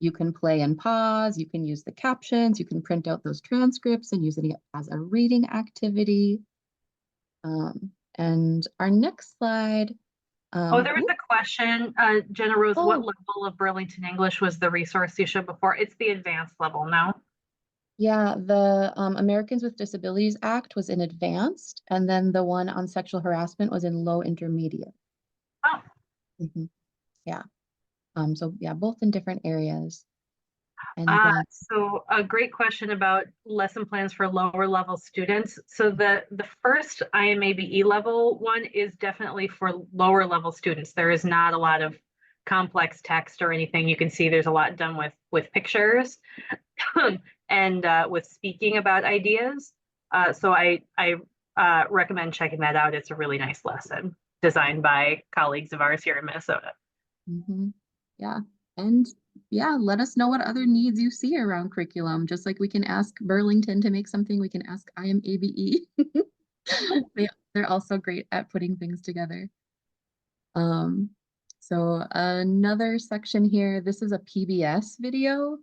you can play and pause, you can use the captions, you can print out those transcripts and use it as a reading activity. And our next slide. Oh, there was a question, JennaRose, what Oh, level of Burlington English was the resource you showed before? It's the advanced level now. yeah, the Americans with Disabilities Act was in advanced, and then the one on sexual harassment was in low intermediate. Oh, Mhm. Yeah. So yeah, both in different areas. And then so a great question about lesson plans for lower level students. So the first IMABE level one is definitely for lower level students. There is not a lot of complex text or anything. You can see there's a lot done with pictures and with speaking about ideas. So I recommend checking that out. It's a really nice lesson designed by colleagues of ours here in Minnesota. yeah, and yeah, let us know what other needs you see around curriculum. Just like we can ask Burlington to make something, we can ask IMABE. They're also great at putting things together. Um, so another section here, this is a PBS video,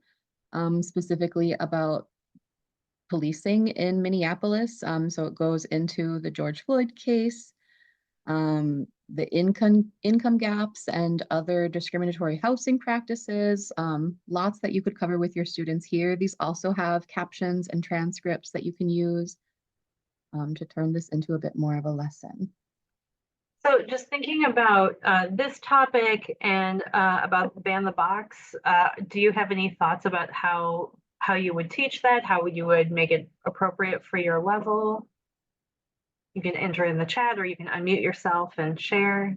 specifically about policing in Minneapolis. So it goes into the George Floyd case, the income gaps and other discriminatory housing practices, lots that you could cover with your students here. These also have captions and transcripts that you can use to turn this into a bit more of a lesson. So just thinking about this topic and about Ban the Box, do you have any thoughts about how you would teach that, how you would make it appropriate for your level? You can enter in the chat, or you can unmute yourself and share.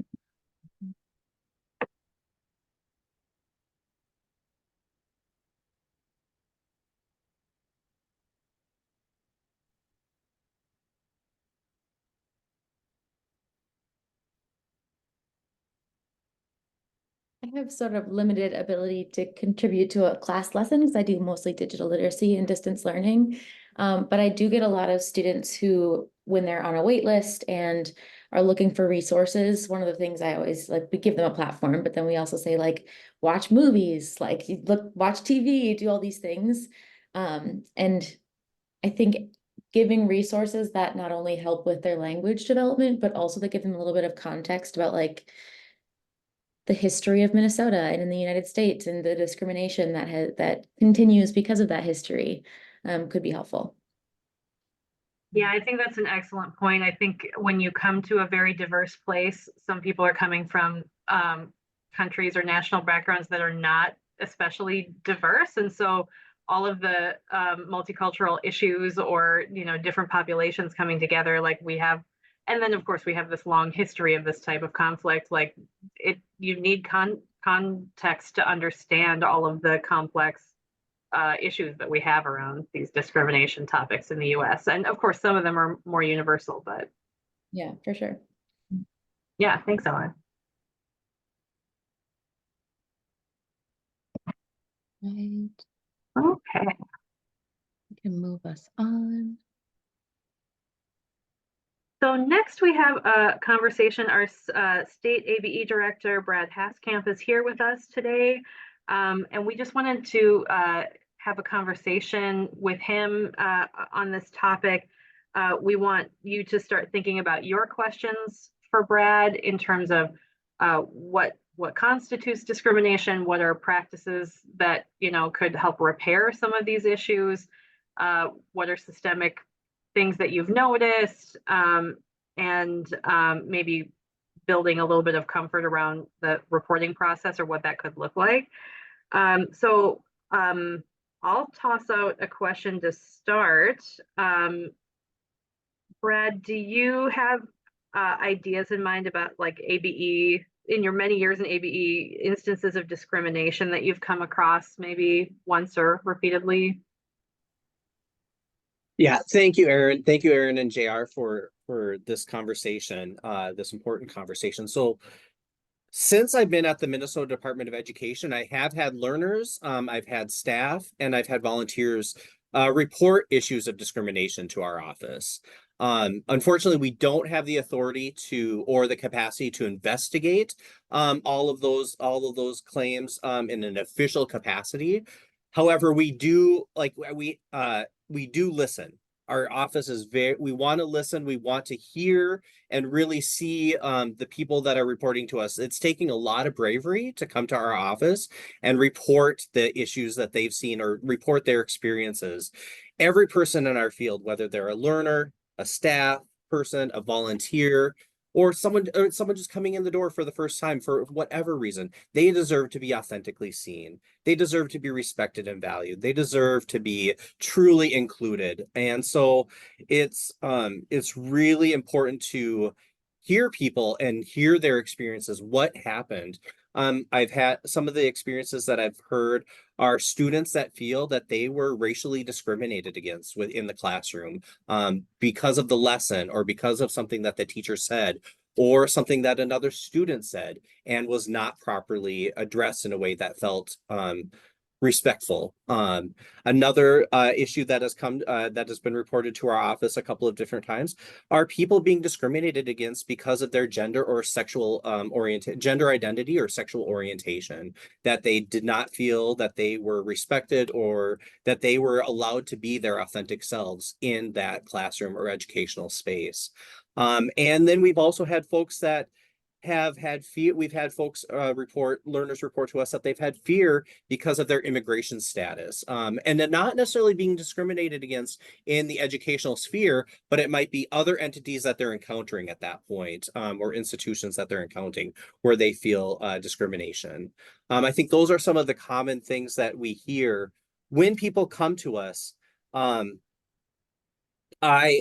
I have sort of limited ability to contribute to a class lesson because I do mostly digital literacy and distance learning. But I do get a lot of students who, when they're on a wait list and are looking for resources, one of the things I always like, we give them a platform, but then we also say like, watch movies, like watch TV, do all these things. And I think giving resources that not only help with their language development, but also that give them a little bit of context about like, the history of Minnesota and in the United States and the discrimination that continues because of that history could be helpful. Yeah, I think that's an excellent point. I think when you come to a very diverse place, some people are coming from countries or national backgrounds that are not especially diverse. And so all of the multicultural issues or, different populations coming together, like we have, and then of course we have this long history of this type of conflict, like you need context to understand all of the complex issues that we have around these discrimination topics in the US. And of course, some of them are more universal, but Yeah, for sure. yeah, thanks, Ellen. Right. Okay. We can move us on. So next we have a conversation. Our state ABE director, Brad Haskamp, is here with us today. And we just wanted to have a conversation with him on this topic. We want you to start thinking about your questions for Brad in terms of what constitutes discrimination, what are practices that could help repair some of these issues, what are systemic things that you've noticed, and maybe building a little bit of comfort around the reporting process or what that could look like. So I'll toss out a question to start. Brad, do you have ideas in mind about like ABE, in your many years in ABE, instances of discrimination that you've come across maybe once or repeatedly? Yeah, thank you, Erin. Thank you, Erin and JR, for this conversation, this important conversation. So since I've been at the Minnesota Department of Education, I have had learners, I've had staff, and I've had volunteers report issues of discrimination to our office. Unfortunately, we don't have the authority or the capacity to investigate all of those claims in an official capacity. However, we do listen. Our office is we want to listen, we want to hear and really see the people that are reporting to us. It's taking a lot of bravery to come to our office and report the issues that they've seen or report their experiences. Every person in our field, whether they're a learner, a staff person, a volunteer, or someone just coming in the door for the first time for whatever reason, they deserve to be authentically seen. They deserve to be respected and valued. They deserve to be truly included. And so it's really important to hear people and hear their experiences, what happened. I've had some of the experiences that I've heard are students that feel that they were racially discriminated against within the classroom because of the lesson or because of something that the teacher said or something that another student said and was not properly addressed in a way that felt respectful. Another issue that has been reported to our office a couple of different times are people being discriminated against because of their gender or sexual gender identity or sexual orientation, that they did not feel that they were respected or that they were allowed to be their authentic selves in that classroom or educational space. And then we've also had folks that have had fear. We've had learners report to us that they've had fear because of their immigration status, and they're not necessarily being discriminated against in the educational sphere, but it might be other entities that they're encountering at that point, or institutions that they're encountering where they feel discrimination. I think those are some of the common things that we hear when people come to us. I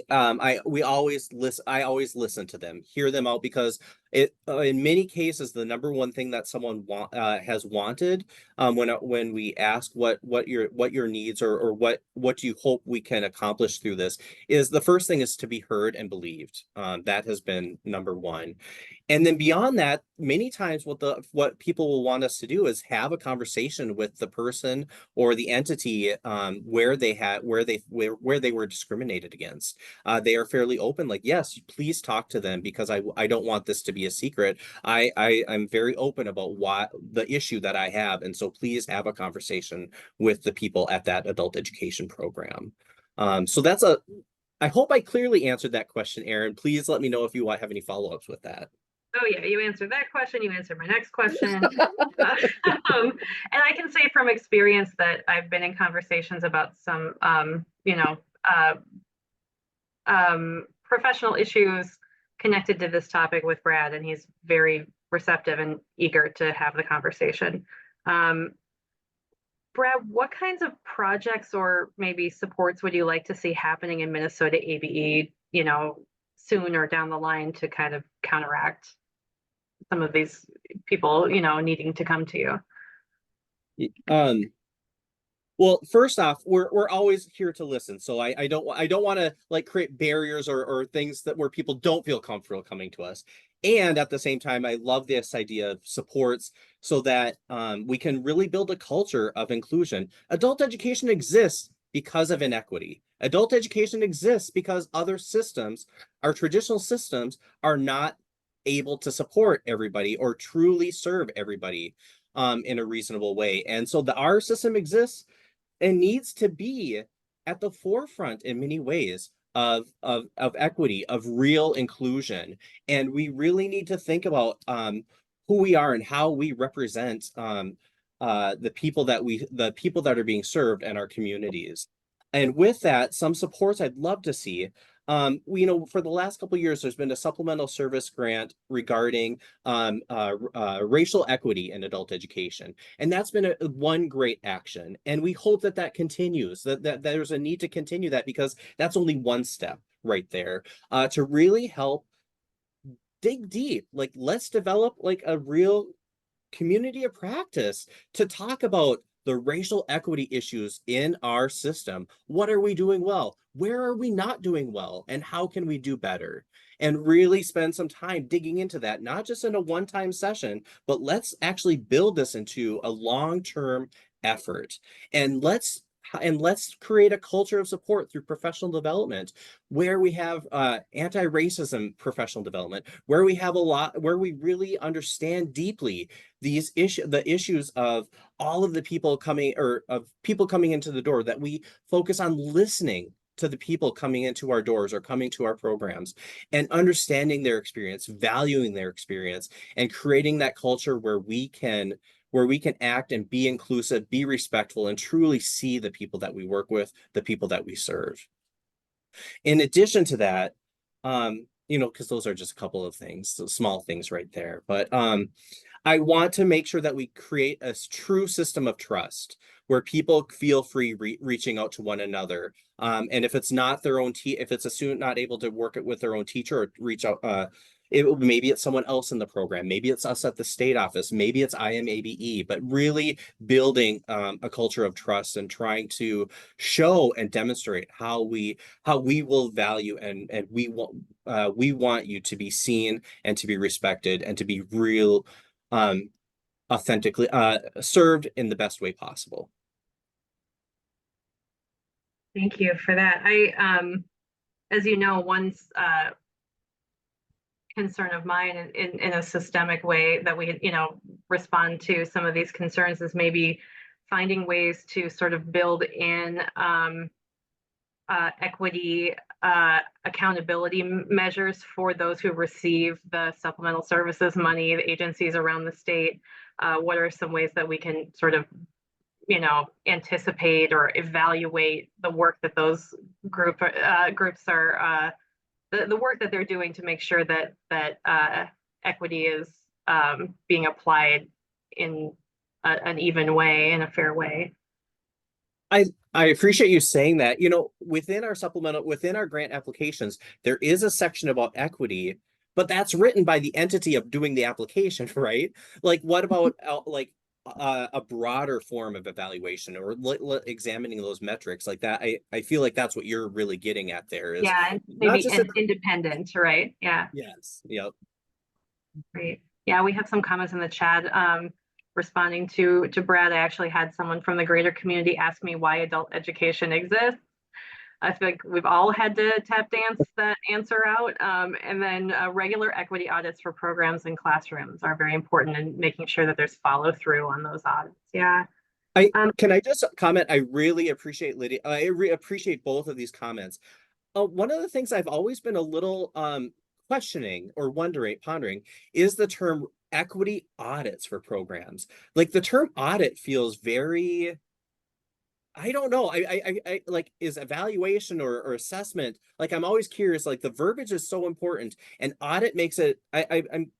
always listen to them, hear them out, because in many cases the number one thing that someone has wanted when we ask what your needs or what do you hope we can accomplish through this, is the first thing is to be heard and believed. That has been number one. And then beyond that, many times what people will want us to do is have a conversation with the person or the entity where they were discriminated against. They are fairly open, like, yes, please talk to them because I don't want this to be a secret. I'm very open about what the issue that I have, and so please have a conversation with the people at that adult education program. So I hope I clearly answered that question, Erin. Please let me know if you have any follow-ups with that. Oh yeah, you answered that question. You answered my next question. And I can say from experience that I've been in conversations about some, uh, professional issues connected to this topic with Brad, and he's very receptive and eager to have the conversation. Um, Brad, what kinds of projects or maybe supports would you like to see happening in Minnesota ABE, soon or down the line to kind of counteract some of these people, needing to come to you? Well, first off, we're always here to listen. So I don't want to like create barriers or things that where people don't feel comfortable coming to us. And at the same time, I love this idea of supports so that we can really build a culture of inclusion. Adult education exists because of inequity. Adult education exists because other systems, our traditional systems, are not able to support everybody or truly serve everybody in a reasonable way. And so our system exists and needs to be at the forefront in many ways of equity, of real inclusion. And we really need to think about who we are and how we represent the people that are being served in our communities. And with that, some supports I'd love to see. For the last couple of years, there's been a supplemental service grant regarding racial equity in adult education. And that's been one great action. And we hope that that continues, that there's a need to continue that because that's only one step right there to really help dig deep. Like, let's develop like a real community of practice to talk about the racial equity issues in our system. What are we doing well? Where are we not doing well? And how can we do better? And really spend some time digging into that, not just in a one-time session, but let's actually build this into a long-term effort. And let's create a culture of support through professional development where we have anti-racism professional development, where we really understand deeply the issues of all of the people coming into the door, that we focus on listening to the people coming into our doors or coming to our programs and understanding their experience, valuing their experience, and creating that culture where we can act and be inclusive, be respectful, and truly see the people that we work with, the people that we serve. In addition to that, because those are just a couple of things, so small things right there. But I want to make sure that we create a true system of trust where people feel free reaching out to one another. And if it's not their own if it's a student not able to work it with their own teacher or reach out, maybe it's someone else in the program, maybe it's us at the state office, maybe it's ABE, but really building a culture of trust and trying to show and demonstrate how we will value and we want you to be seen and to be respected and to be real authentically served in the best way possible. Thank you for that. As you know, one concern of mine in a systemic way that we, respond to some of these concerns is maybe finding ways to sort of build in equity accountability measures for those who receive the supplemental services money, the agencies around the state. What are some ways that we can sort of anticipate or evaluate the work that those groups are the work that they're doing to make sure that equity is being applied in an even way, in a fair way. I appreciate you saying that. Within our grant applications, there is a section about equity, but that's written by the entity of doing the application, right? Like, what about a broader form of evaluation or examining those metrics like that? I feel like that's what you're really getting at there is maybe independent, right? Yeah. Yes. Yep. Great. Yeah, we have some comments in the chat. Responding to Brad, I actually had someone from the greater community ask me why adult education exists. I think we've all had to tap dance that answer out. And then regular equity audits for programs and classrooms are very important in making sure that there's follow through on those audits. Yeah. Can I just comment? I really appreciate Lydia. I appreciate both of these comments. One of the things I've always been a little questioning or pondering is the term equity audits for programs. Like the term audit feels very, I don't know. I like, is evaluation or assessment. Like I'm always curious. Like the verbiage is so important, and audit makes it. I'm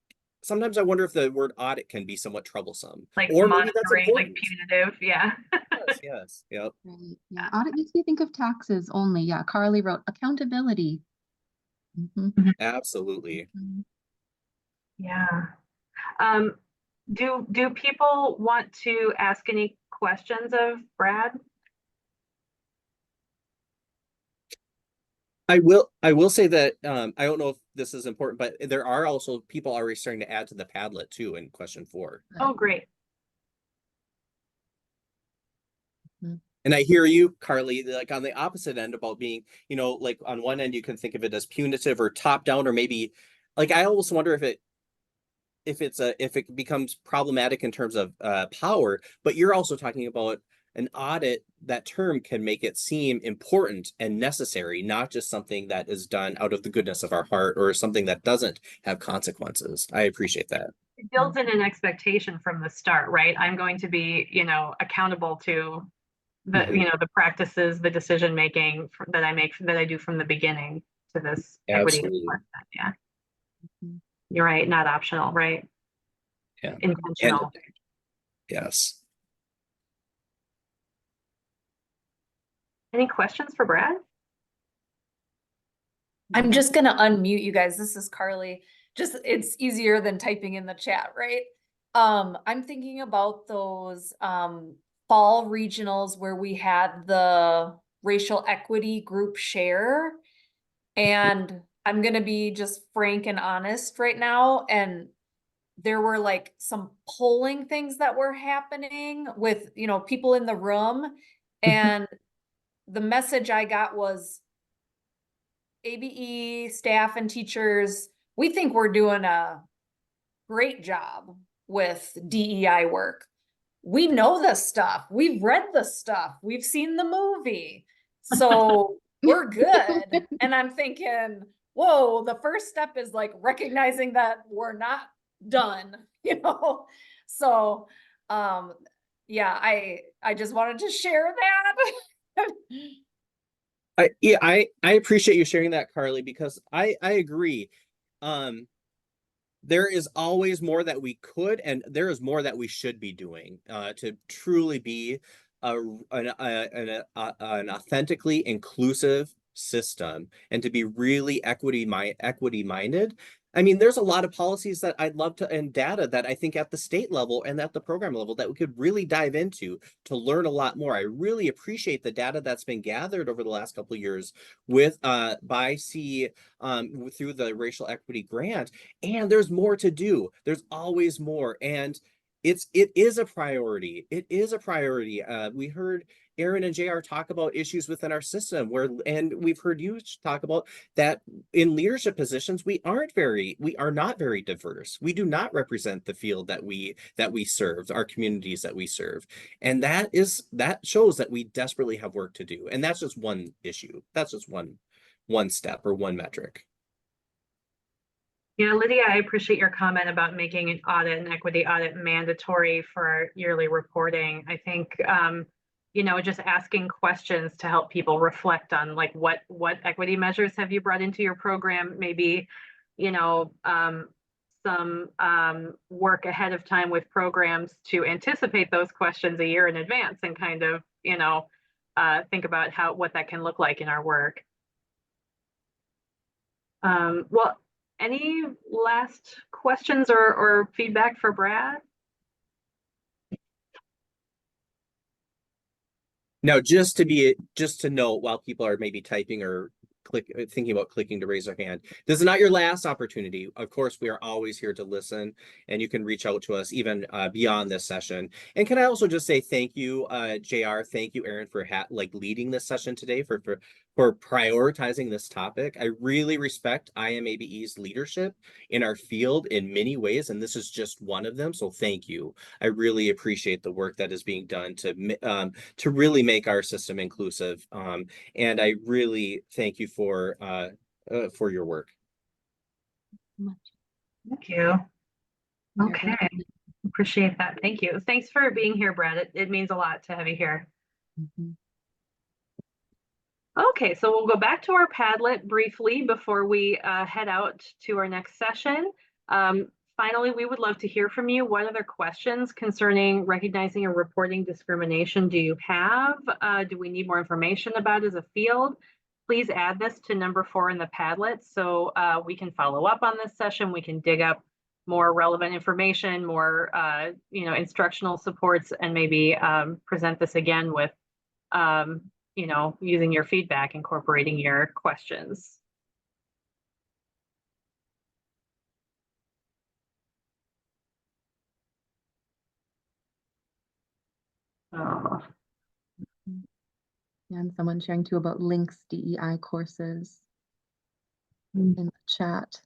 sometimes I wonder if the word audit can be somewhat troublesome, Like or maybe that's monitoring, like important. punitive. Yeah. Yes, yes, yep. Right. Yeah. Audit makes me think of taxes only. Yeah. Carly wrote accountability. Mhm. Absolutely. Mhm. Yeah. Um, do people want to ask any questions of Brad? I will say that I don't know if this is important, but there are also people already starting to add to the Padlet too in question 4. Oh, great. And I hear you, Carly, like on the opposite end about being, you know, like on one end you can think of it as punitive or top down, or maybe like I almost wonder if it becomes problematic in terms of power, but you're also talking about an audit. That term can make it seem important and necessary, not just something that is done out of the goodness of our heart or something that doesn't have consequences. I appreciate that. It builds in an expectation from the start, right? I'm going to be, accountable to the, the practices, the decision making that I do from the beginning to this equity Absolutely. department. Yeah, Mhm. you're right. Not optional, right? Yeah. Intentional. And yes. Any questions for Brad? I'm just gonna unmute you guys. This is Carly. Just, it's easier than typing in the chat, right? I'm thinking about those fall regionals where we had the racial equity group share. And I'm gonna be just frank and honest right now. And there were like some polling things that were happening with, people in the room. And the message I got was, ABE staff and teachers, we think we're doing a great job with DEI work. We know this stuff. We've read the stuff. We've seen the movie. So we're good. And I'm thinking, whoa, the first step is like recognizing that we're not done, So yeah, I just wanted to share that. I appreciate you sharing that, Carly, because I agree. There is always more that we could, and there is more that we should be doing to truly be an authentically inclusive system and to be really equity minded. I mean, there's a lot of policies that I'd love to, and data that I think at the state level and at the program level that we could really dive into to learn a lot more. I really appreciate the data that's been gathered over the last couple of years with by C through the racial equity grant, and there's more to do. There's always more, and it is a priority. It is a priority. We heard Erin and JR talk about issues within our system and we've heard you talk about that in leadership positions, we are not very diverse. We do not represent the field that we serve, our communities that we serve. And that shows that we desperately have work to do. And that's just one issue. That's just one step or one metric. Yeah, Lydia, I appreciate your comment about making an equity audit mandatory for yearly reporting. I think, just asking questions to help people reflect on like what equity measures have you brought into your program, maybe, some work ahead of time with programs to anticipate those questions a year in advance and kind of, think about what that can look like in our work. Well, any last questions or feedback for Brad? Now, just to note, while people are maybe typing or thinking about clicking to raise their hand, this is not your last opportunity. Of course, we are always here to listen, and you can reach out to us even beyond this session. And can I also just say thank you, JR, thank you, Erin, for leading this session today, for prioritizing this topic. I really respect IMABE's leadership in our field in many ways, and this is just one of them. So thank you. I really appreciate the work that is being done to really make our system inclusive. And I really thank you for your work. so much. Thank you. You're Okay, welcome. appreciate that. Thank you. Thanks for being here, Brad. It means a lot to have you here. Mhm. Okay, so we'll go back to our Padlet briefly before we head out to our next session. Finally, we would love to hear from you. What other questions concerning recognizing or reporting discrimination do you have? Do we need more information about as a field? Please add this to number 4 in the Padlet so we can follow up on this session. We can dig up more relevant information, more instructional supports, and maybe present this again with using your feedback, incorporating your questions. Oh. And someone sharing too about links DEI courses in the chat.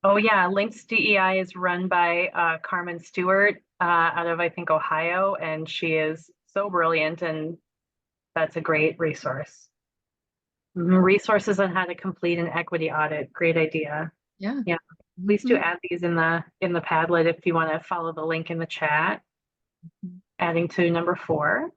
Oh yeah, Links DEI is run by Carmen Stewart out of, I think, Ohio, and she is so brilliant, and that's a great resource. Resources on how to complete an equity audit. Great idea. Yeah. Yeah. Please do add these in the Padlet if you want to follow the link in the chat. Adding to number 4.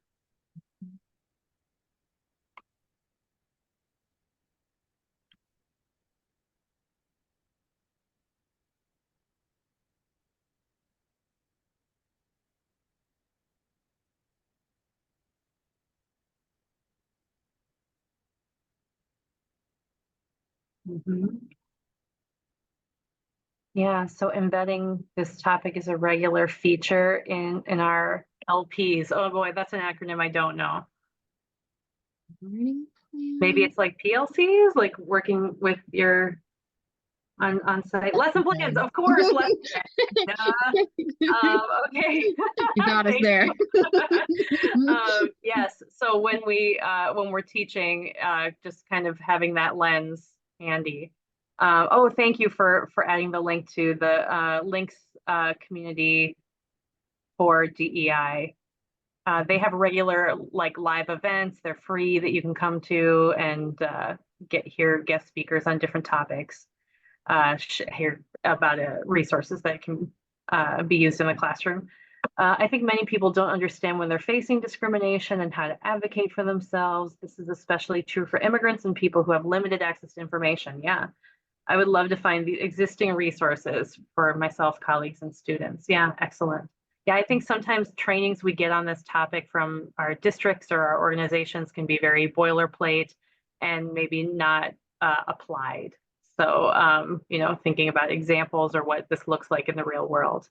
Yeah, so embedding this topic is a regular feature in our LPs. Oh boy, that's an acronym I don't know. Learning plan. Maybe it's like PLCs, like working with your on-site lesson plans, of course. Lesson plans. Okay. You got us there. Yes. So when we're teaching, just kind of having that lens handy. Oh, thank you for adding the link to the links community for DEI. They have regular like live events. They're free that you can come to and hear guest speakers on different topics. Hear about resources that can be used in the classroom. I think many people don't understand when they're facing discrimination and how to advocate for themselves. This is especially true for immigrants and people who have limited access to information. Yeah, I would love to find the existing resources for myself, colleagues, and students. Yeah, excellent. Yeah, I think sometimes trainings we get on this topic from our districts or our organizations can be very boilerplate and maybe not applied. So, thinking about examples or what this looks like in the real world.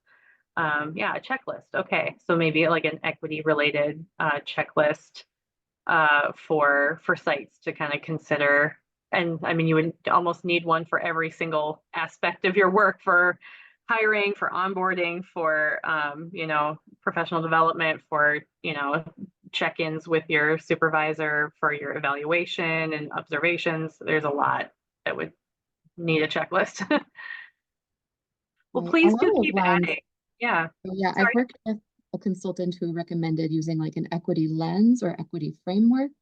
Yeah, a checklist. Okay, so maybe like an equity related checklist for sites to kind of consider. And I mean, you would almost need one for every single aspect of your work, for hiring, for onboarding, for professional development, for check-ins with your supervisor, for your evaluation and observations. There's a lot that would need a checklist. Well, Right. please do Along those keep lines, adding. Yeah. yeah, Sorry. I've worked with a consultant who recommended using like an equity lens or equity framework.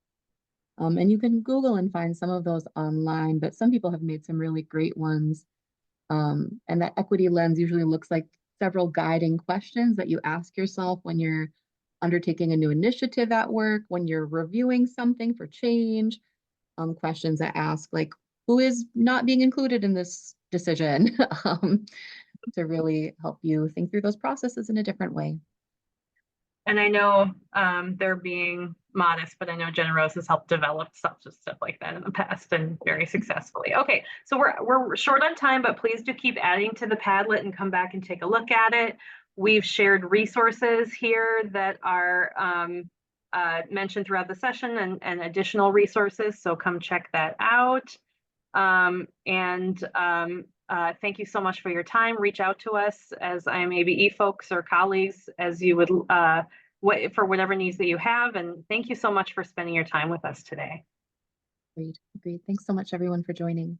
And you can Google and find some of those online, but some people have made some really great ones. And that equity lens usually looks like several guiding questions that you ask yourself when you're undertaking a new initiative at work, when you're reviewing something for change, questions that ask like, who is not being included in this decision, to really help you think through those processes in a different way. And I know they're being modest, but I know JennaRose has helped develop stuff like that in the past and very successfully. Okay, so we're short on time, but please do keep adding to the Padlet and come back and take a look at it. We've shared resources here that are mentioned throughout the session and additional resources, so come check that out. Thank you so much for your time. Reach out to us as ABE folks or colleagues as you would for whatever needs that you have. And thank you so much for spending your time with us today. Great. Thanks so much, everyone, for joining.